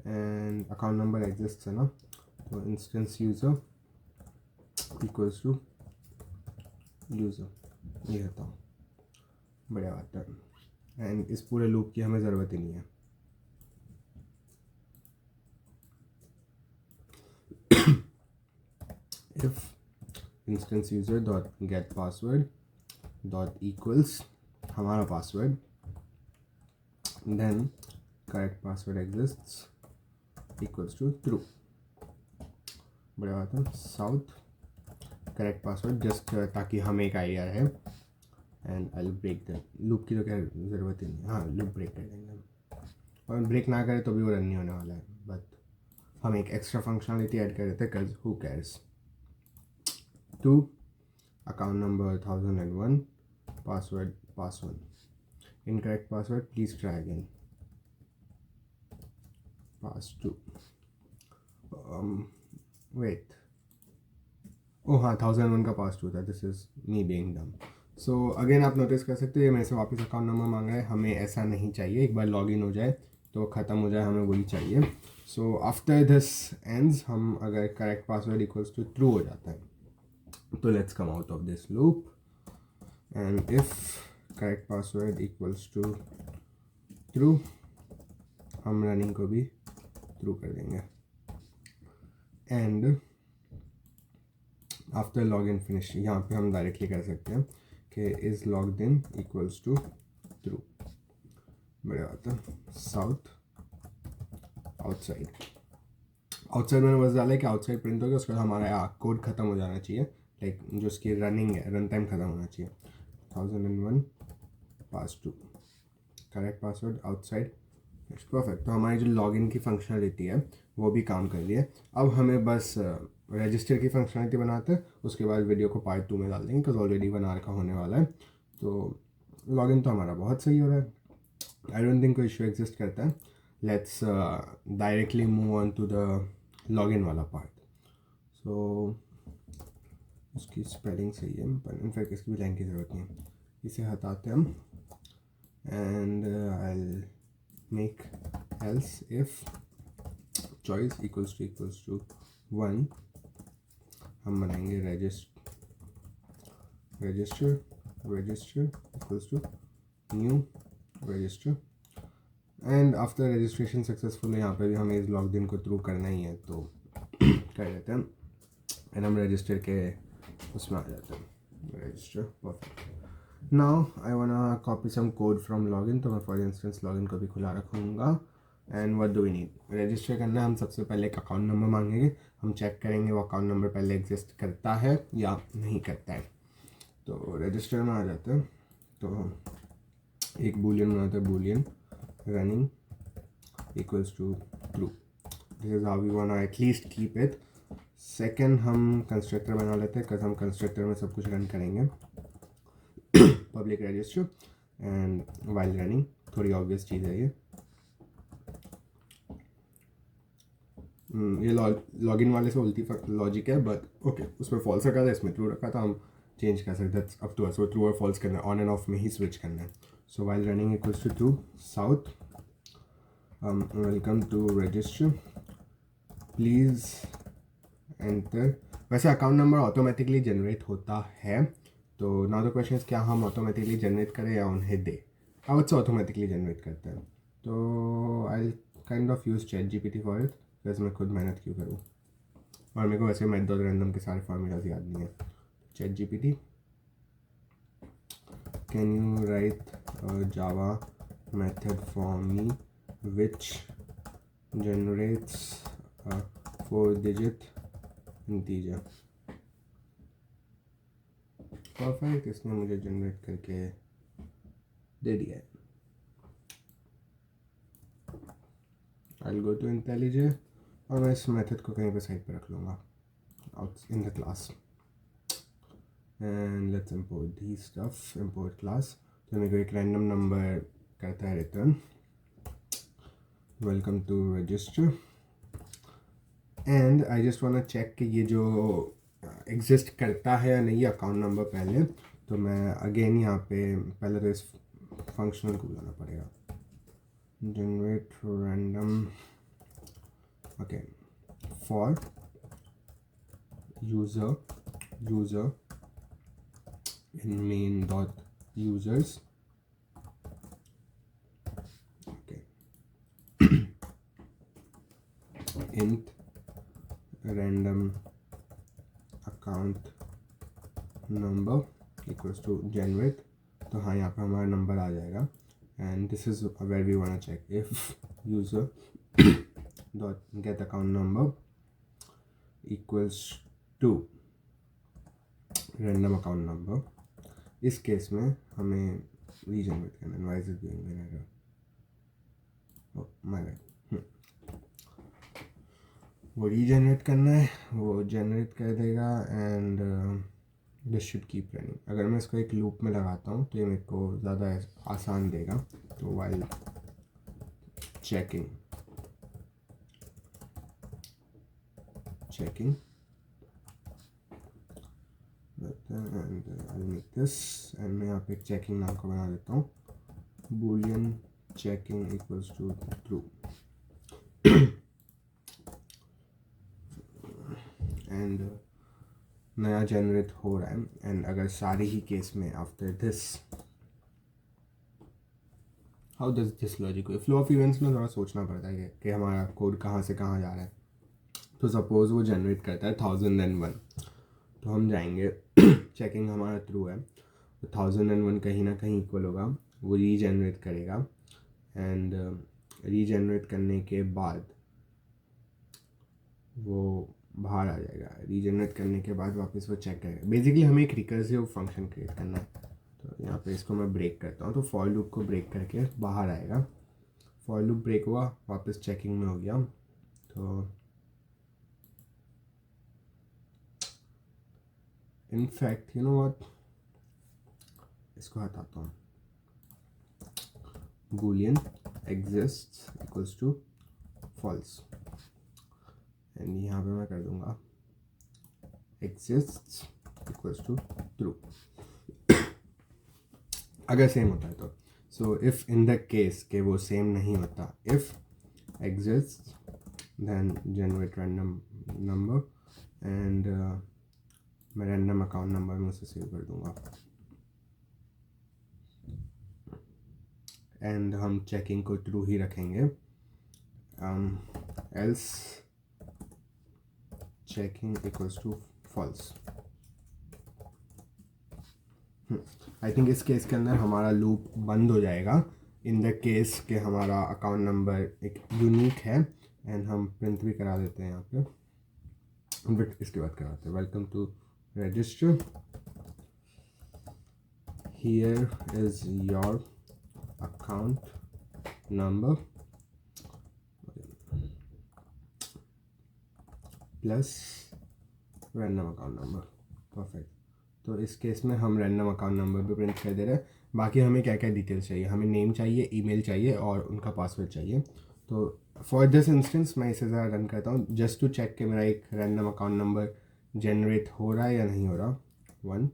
And account number exist है ना, तो instance user equals to user, ये रहता हूँ, बढ़िया बात है। एंड इस पूरे लूप की हमें ज़रूरत ही नहीं है। If instance user dot get password dot equals हमारा पासवर्ड, then correct password exists equals to true, बढ़िया बात है। साउथ करेक्ट पासवर्ड, जस्ट ताकि हमें एक आइडिया है। And I will break the loop की तो क्या ज़रूरत ही नहीं, हाँ लूप ब्रेक कर देंगे हम, और ब्रेक ना करें तो भी वो रन नहीं होने वाला है, बट हम एक एक्स्ट्रा फंक्शनलिटी ऐड कर देते हैं, because who cares. 2 account number 1001, password incorrect password please try again, pass 2 wait, oh हाँ 1001 का पास 2 था, दिस इज़ मी बीइंग डम। सो अगेन आप नोटिस कर सकते हो ये मेरे से वापस अकाउंट नंबर मांग रहा है, हमें ऐसा नहीं चाहिए। एक बार लॉगिन हो जाए तो ख़त्म हो जाए, हमें वही चाहिए। सो आफ्टर दिस एंड्स, हम अगर correct password equals to true हो जाता है तो let's come out of this loop, and if correct password equals to true, हम रनिंग को भी ट्रू कर देंगे। And after log in finish, यहाँ पे हम डायरेक्टली कर सकते हैं कि is logged in equals to true, बड़े बात है। साउथ आउटसाइड, आउटसाइड मैंने बस डाला है कि आउटसाइड प्रिंट हो गया, उसके बाद हमारा कोड ख़त्म हो जाना चाहिए, लाइक जो उसकी रनिंग है, रन टाइम ख़त्म होना चाहिए। 1001 pass two, correct password outside, perfect. तो हमारी जो लॉगिन की फंक्शनलिटी है वो भी काम कर रही है। अब हमें बस रजिस्टर की फंक्शनलिटी बनाते हैं, उसके बाद वीडियो को पार्ट 2 में डाल देंगे, बिकॉज ऑलरेडी 1 आवर का होने वाला है। तो लॉगिन तो हमारा बहुत सही हो रहा है, आई डोंट थिंक कोई इशू एग्जिस्ट करता है। Let's directly move on to the login वाला पार्ट। सो उसकी स्पेलिंग सही है, पर इनफैक्ट इसकी भी लाइन की ज़रूरत नहीं है, इसे हटाते हैं हम। And I make else if choice equals to 1, हम बनाएंगे register equals to new register, and after registration successful, यहाँ पे भी हमें इस लॉग इन को थ्रू करना ही है, तो कर देते हैं। एंड हम रजिस्टर के उसमें आ जाते हैं, register, perfect. Now I wanna copy some code from login, तो मैं फॉर इंस्टेंस लॉगिन को भी खुला रखूँगा। And what do we need, register करना है, हम सबसे पहले एक अकाउंट नंबर मांगेंगे, हम चेक करेंगे वो अकाउंट नंबर पहले एग्जिस्ट करता है या नहीं करता है। तो रजिस्टर में आ जाते हैं, तो एक बूलियन बनाते हैं, boolean running equals to true, this is how we wanna at least keep it. Second, हम कंस्ट्रक्टर बना लेते हैं, बिकॉज हम कंस्ट्रक्टर में सब कुछ रन करेंगे, public register and while running, थोड़ी ऑब्वियस चीज़ है ये। ये लॉगिन वाले से उल्टी लॉजिक है, बट ओके, उसमें फॉल्स रखा था, इसमें ट्रू रखा था, हम चेंज कर सकते हैं, अप टू अस, वो ट्रू और फॉल्स करना है, ऑन एंड ऑफ में ही स्विच करना है। So while running equals to true, sout, welcome to register, please enter. वैसे अकाउंट नंबर ऑटोमेटिकली जनरेट होता है, तो नाउ द क्वेश्चन इज क्या हम ऑटोमेटिकली जनरेट करें या उन्हें दे। अब अच्छा ऑटोमेटिकली जनरेट करते हैं, तो I kind of use ChatGPT for it, वैसे मैं खुद मेहनत क्यों करूँ, और मेरे को वैसे मैथ और रैंडम के सारे फार्मूलाज याद नहीं है। ChatGPT, can you right Java method for me which generates 4-digit integer. Perfect, इसने मुझे जनरेट करके दे दिया है। I will go to intelligent, और मैं इस मेथड को कहीं पे साइड पे रख लूँगा out in the class, and let's import the stuff, import class. तो मेरे को एक रैंडम नंबर करता है return, welcome to register, and I just want to check कि ये जो एग्जिस्ट करता है या नहीं अकाउंट नंबर पहले। तो मैं अगेन यहाँ पे पहले तो इस फंक्शनल को बुलाना पड़ेगा, generate random, okay, for user in main dot users, okay, int random account number equals to generate। तो हाँ, यहाँ पे हमारा नंबर आ जाएगा, and this is where we want to check if user dot get account number equals to random account number. इस case में हमें रीजनरेट करना है, why's is doing an error, oh my god, वो रीजनरेट करना है, वो जनरेट कर देगा, and this should keep running. अगर मैं इसको एक लूप में लगाता हूँ तो ये मेरे को ज़्यादा आसान देगा। तो while checking and I make this, and मैं यहाँ पे चेकिंग नाम को बना देता हूँ, boolean checking equals to true and नया जनरेट हो रहा है। एंड अगर सारे ही केस में after this how does this logic, flow of events में थोड़ा सोचना पड़ता है कि हमारा कोड कहाँ से कहाँ जा रहा है। तो सपोज वो जनरेट करता है 1001, तो हम जाएंगे चेकिंग हमारा ट्रू है तो 1001 कहीं ना कहीं इक्वल होगा, वो रीजनरेट करेगा एंड रीजनरेट करने के बाद वो बाहर आ जाएगा। रीजनरेट करने के बाद वापस वो चेक करेगा। बेसिकली हमें एक रिकर्सिव फंक्शन क्रिएट करना है। तो यहाँ पे इसको मैं ब्रेक करता हूँ, तो फॉर लूप को ब्रेक करके बाहर आएगा। फॉर लूप ब्रेक हुआ, वापस चेकिंग में हो गया। तो इनफैक्ट यू नो व्हाट, इसको हटाता हूँ। Boolean exists equals to false and यहाँ पे मैं कर दूंगा एग्जिस्ट्स इक्वल्स टू ट्रू अगर सेम होता है तो। So if in the case के वो सेम नहीं होता, if exists then generate random number and मैं रैंडम अकाउंट नंबर में उसे सेव कर दूंगा एंड हम चेकिंग को ट्रू ही रखेंगे। Else checking equals to false. I think इस केस के अंदर हमारा लूप बंद हो जाएगा इन द केस के हमारा अकाउंट नंबर एक यूनिक है एंड हम प्रिंट भी करा देते हैं यहाँ पे, बट इसके बाद कराते हैं welcome to register, here is your account number plus random account number. Perfect. तो इस केस में हम रैंडम अकाउंट नंबर भी प्रिंट कर दे रहे हैं। बाकी हमें क्या क्या डिटेल्स चाहिए, हमें नेम चाहिए, ईमेल चाहिए और उनका पासवर्ड चाहिए। तो फॉर दिस इंस्टेंस मैं इसे ज़रा रन करता हूँ जस्ट टू चेक कि मेरा एक रैंडम अकाउंट नंबर जनरेट हो रहा है या नहीं हो रहा। 1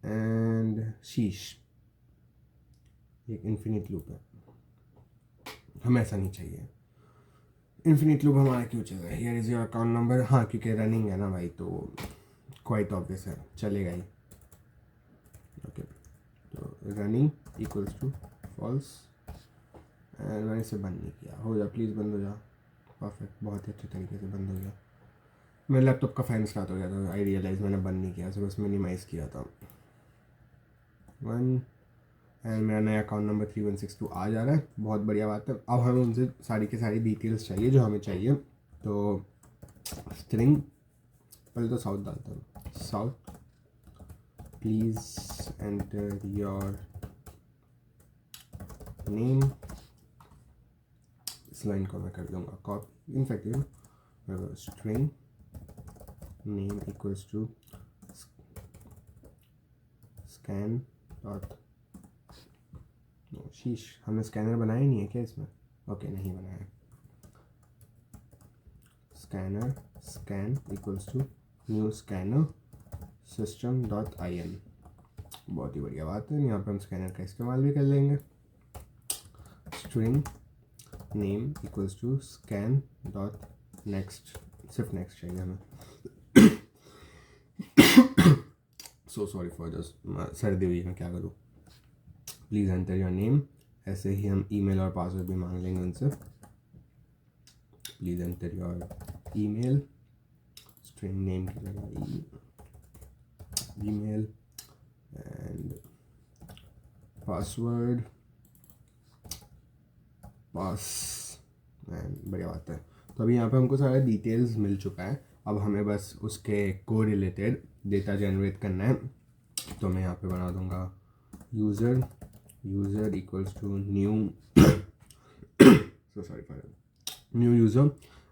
एंड शीश, एक इन्फिनिट लूप है, हमें ऐसा नहीं चाहिए। इन्फिनिट लूप हमारा क्यों चल रहा है? Here is your account number, हाँ क्योंकि रनिंग है ना भाई, तो क्वाइट ऑब्वियस है, चलेगा ही। ओके, तो running equals to false and मैंने इसे बंद नहीं किया। हो जा प्लीज़, बंद हो जा। परफेक्ट, बहुत ही अच्छे तरीके से बंद हो गया। मेरे लैपटॉप का फैन स्टार्ट हो गया था, आई रियलाइज मैंने बंद नहीं किया, तो बस मिनिमाइज़ किया था। 1 एंड मेरा नया अकाउंट नंबर 3162 आ जा रहा है, बहुत बढ़िया बात है। अब हमें उनसे सारी की सारी डिटेल्स चाहिए जो हमें चाहिए। तो स्ट्रिंग, पहले तो साउथ डालता हूँ, south please enter your name. इस लाइन को मैं कर दूँगा copy, in fact string name equals to scan dot, शीश हमने स्कैनर बनाया ही नहीं है क्या इसमें? ओके, नहीं बनाया। Scanner scan equals to new scanner system dot IN। बहुत ही बढ़िया बात है, यहाँ पे हम स्कैनर का इस्तेमाल भी कर लेंगे। String name equals to scan dot next, सिर्फ नेक्स्ट चाहिए हमें। सो सॉरी फॉर दिस, सर्दी हुई है, क्या करूँ। प्लीज़ एंटर योर नेम, ऐसे ही हम ईमेल और पासवर्ड भी मांग लेंगे उनसे। Please enter your email, string name की जगह email and password pass and बढ़िया बात है। तो अभी यहाँ पे हमको सारा डिटेल्स मिल चुका है, अब हमें बस उसके को रिलेटेड डेटा जनरेट करना है। तो मैं यहाँ पे बना दूँगा user equals to new sorry for new user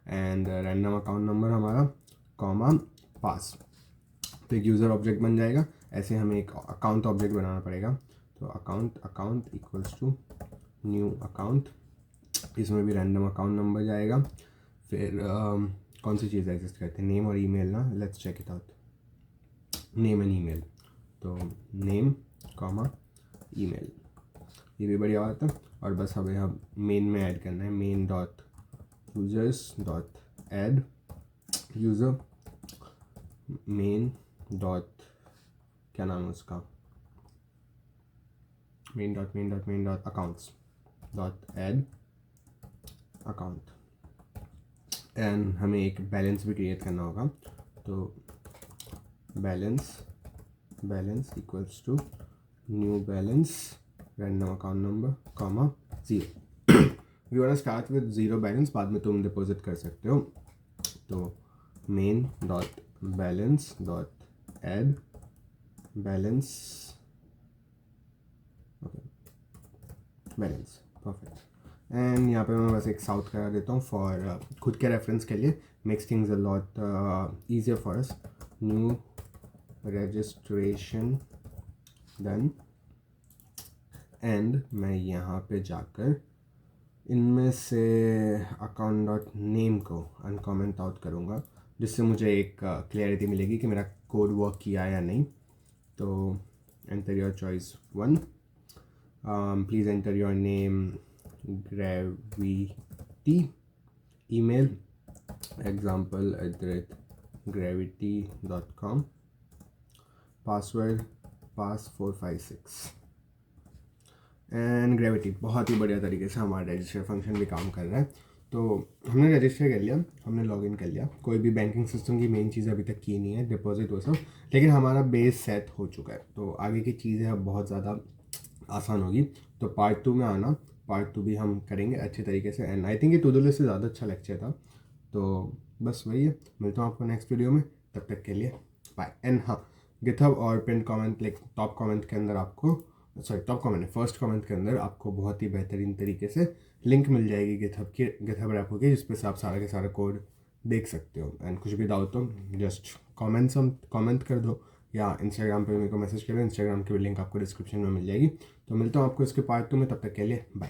and random account number हमारा कॉमा पास। तो एक यूज़र ऑब्जेक्ट बन जाएगा। ऐसे हमें एक अकाउंट ऑब्जेक्ट बनाना पड़ेगा। तो account equals to new account, इसमें भी रैंडम अकाउंट नंबर जाएगा। फिर कौन सी चीज़ एग्जिस्ट करते हैं, नेम और ईमेल ना, let's check it out. Name and email, तो नेम कॉमा ईमेल, ये भी बढ़िया बात है। और बस हमें हम मेन में ऐड करना है, main dot users dot add user, main dot क्या नाम है उसका, main dot accounts dot add account. And हमें एक बैलेंस भी क्रिएट करना होगा, तो balance equals to new balance random account number comma 0। We want to start with 0 balance, बाद में तुम डिपॉजिट कर सकते हो। तो main dot balance dot add balance, balance perfect. And यहाँ पे मैं बस एक साउथ करा देता हूँ फॉर खुद के रेफरेंस के लिए, makes things a lot easier for us. New registration done. And मैं यहाँ पे जाकर इनमें से अकाउंट डॉट नेम को अनकमेंट आउट करूँगा, जिससे मुझे एक क्लैरिटी मिलेगी कि मेरा कोड वर्क किया या नहीं। तो enter your choice 1, please enter your name gravity, email example@gravity.com, password pass456। And gravity बहुत ही बढ़िया तरीके से हमारा रजिस्टर फंक्शन भी काम कर रहा है। तो हमने रजिस्टर कर लिया, हमने लॉगिन कर लिया, कोई भी बैंकिंग सिस्टम की मेन चीज़ अभी तक की नहीं है, डिपॉजिट वो सब, लेकिन हमारा बेस सेट हो चुका है। तो आगे की चीज़ें अब बहुत ज़्यादा आसान होगी। तो पार्ट 2 में आना, पार्ट 2 भी हम करेंगे अच्छे तरीके से। एंड आई थिंक ये टू डू लिस्ट से ज़्यादा अच्छा लेक्चर था। तो बस वही है, मिलता हूँ आपको नेक्स्ट वीडियो में, तब तक के लिए बाय। एंड हाँ, गिटहब और pin comment, like top comment के अंदर आपको, sorry top comment first comment के अंदर आपको बहुत ही बेहतरीन तरीके से लिंक मिल जाएगी गिटहब रैपो की, जिस पे से आप सारा के सारा कोड देख सकते हो। एंड कुछ भी डाउट हो जस्ट कमेंट कर दो, या इंस्टाग्राम पे मेरे को मैसेज करो, इंस्टाग्राम की भी लिंक आपको डिस्क्रिप्शन में मिल जाएगी। तो मिलता हूँ आपको इसके पार्ट 2 में, तब तक के लिए बाय।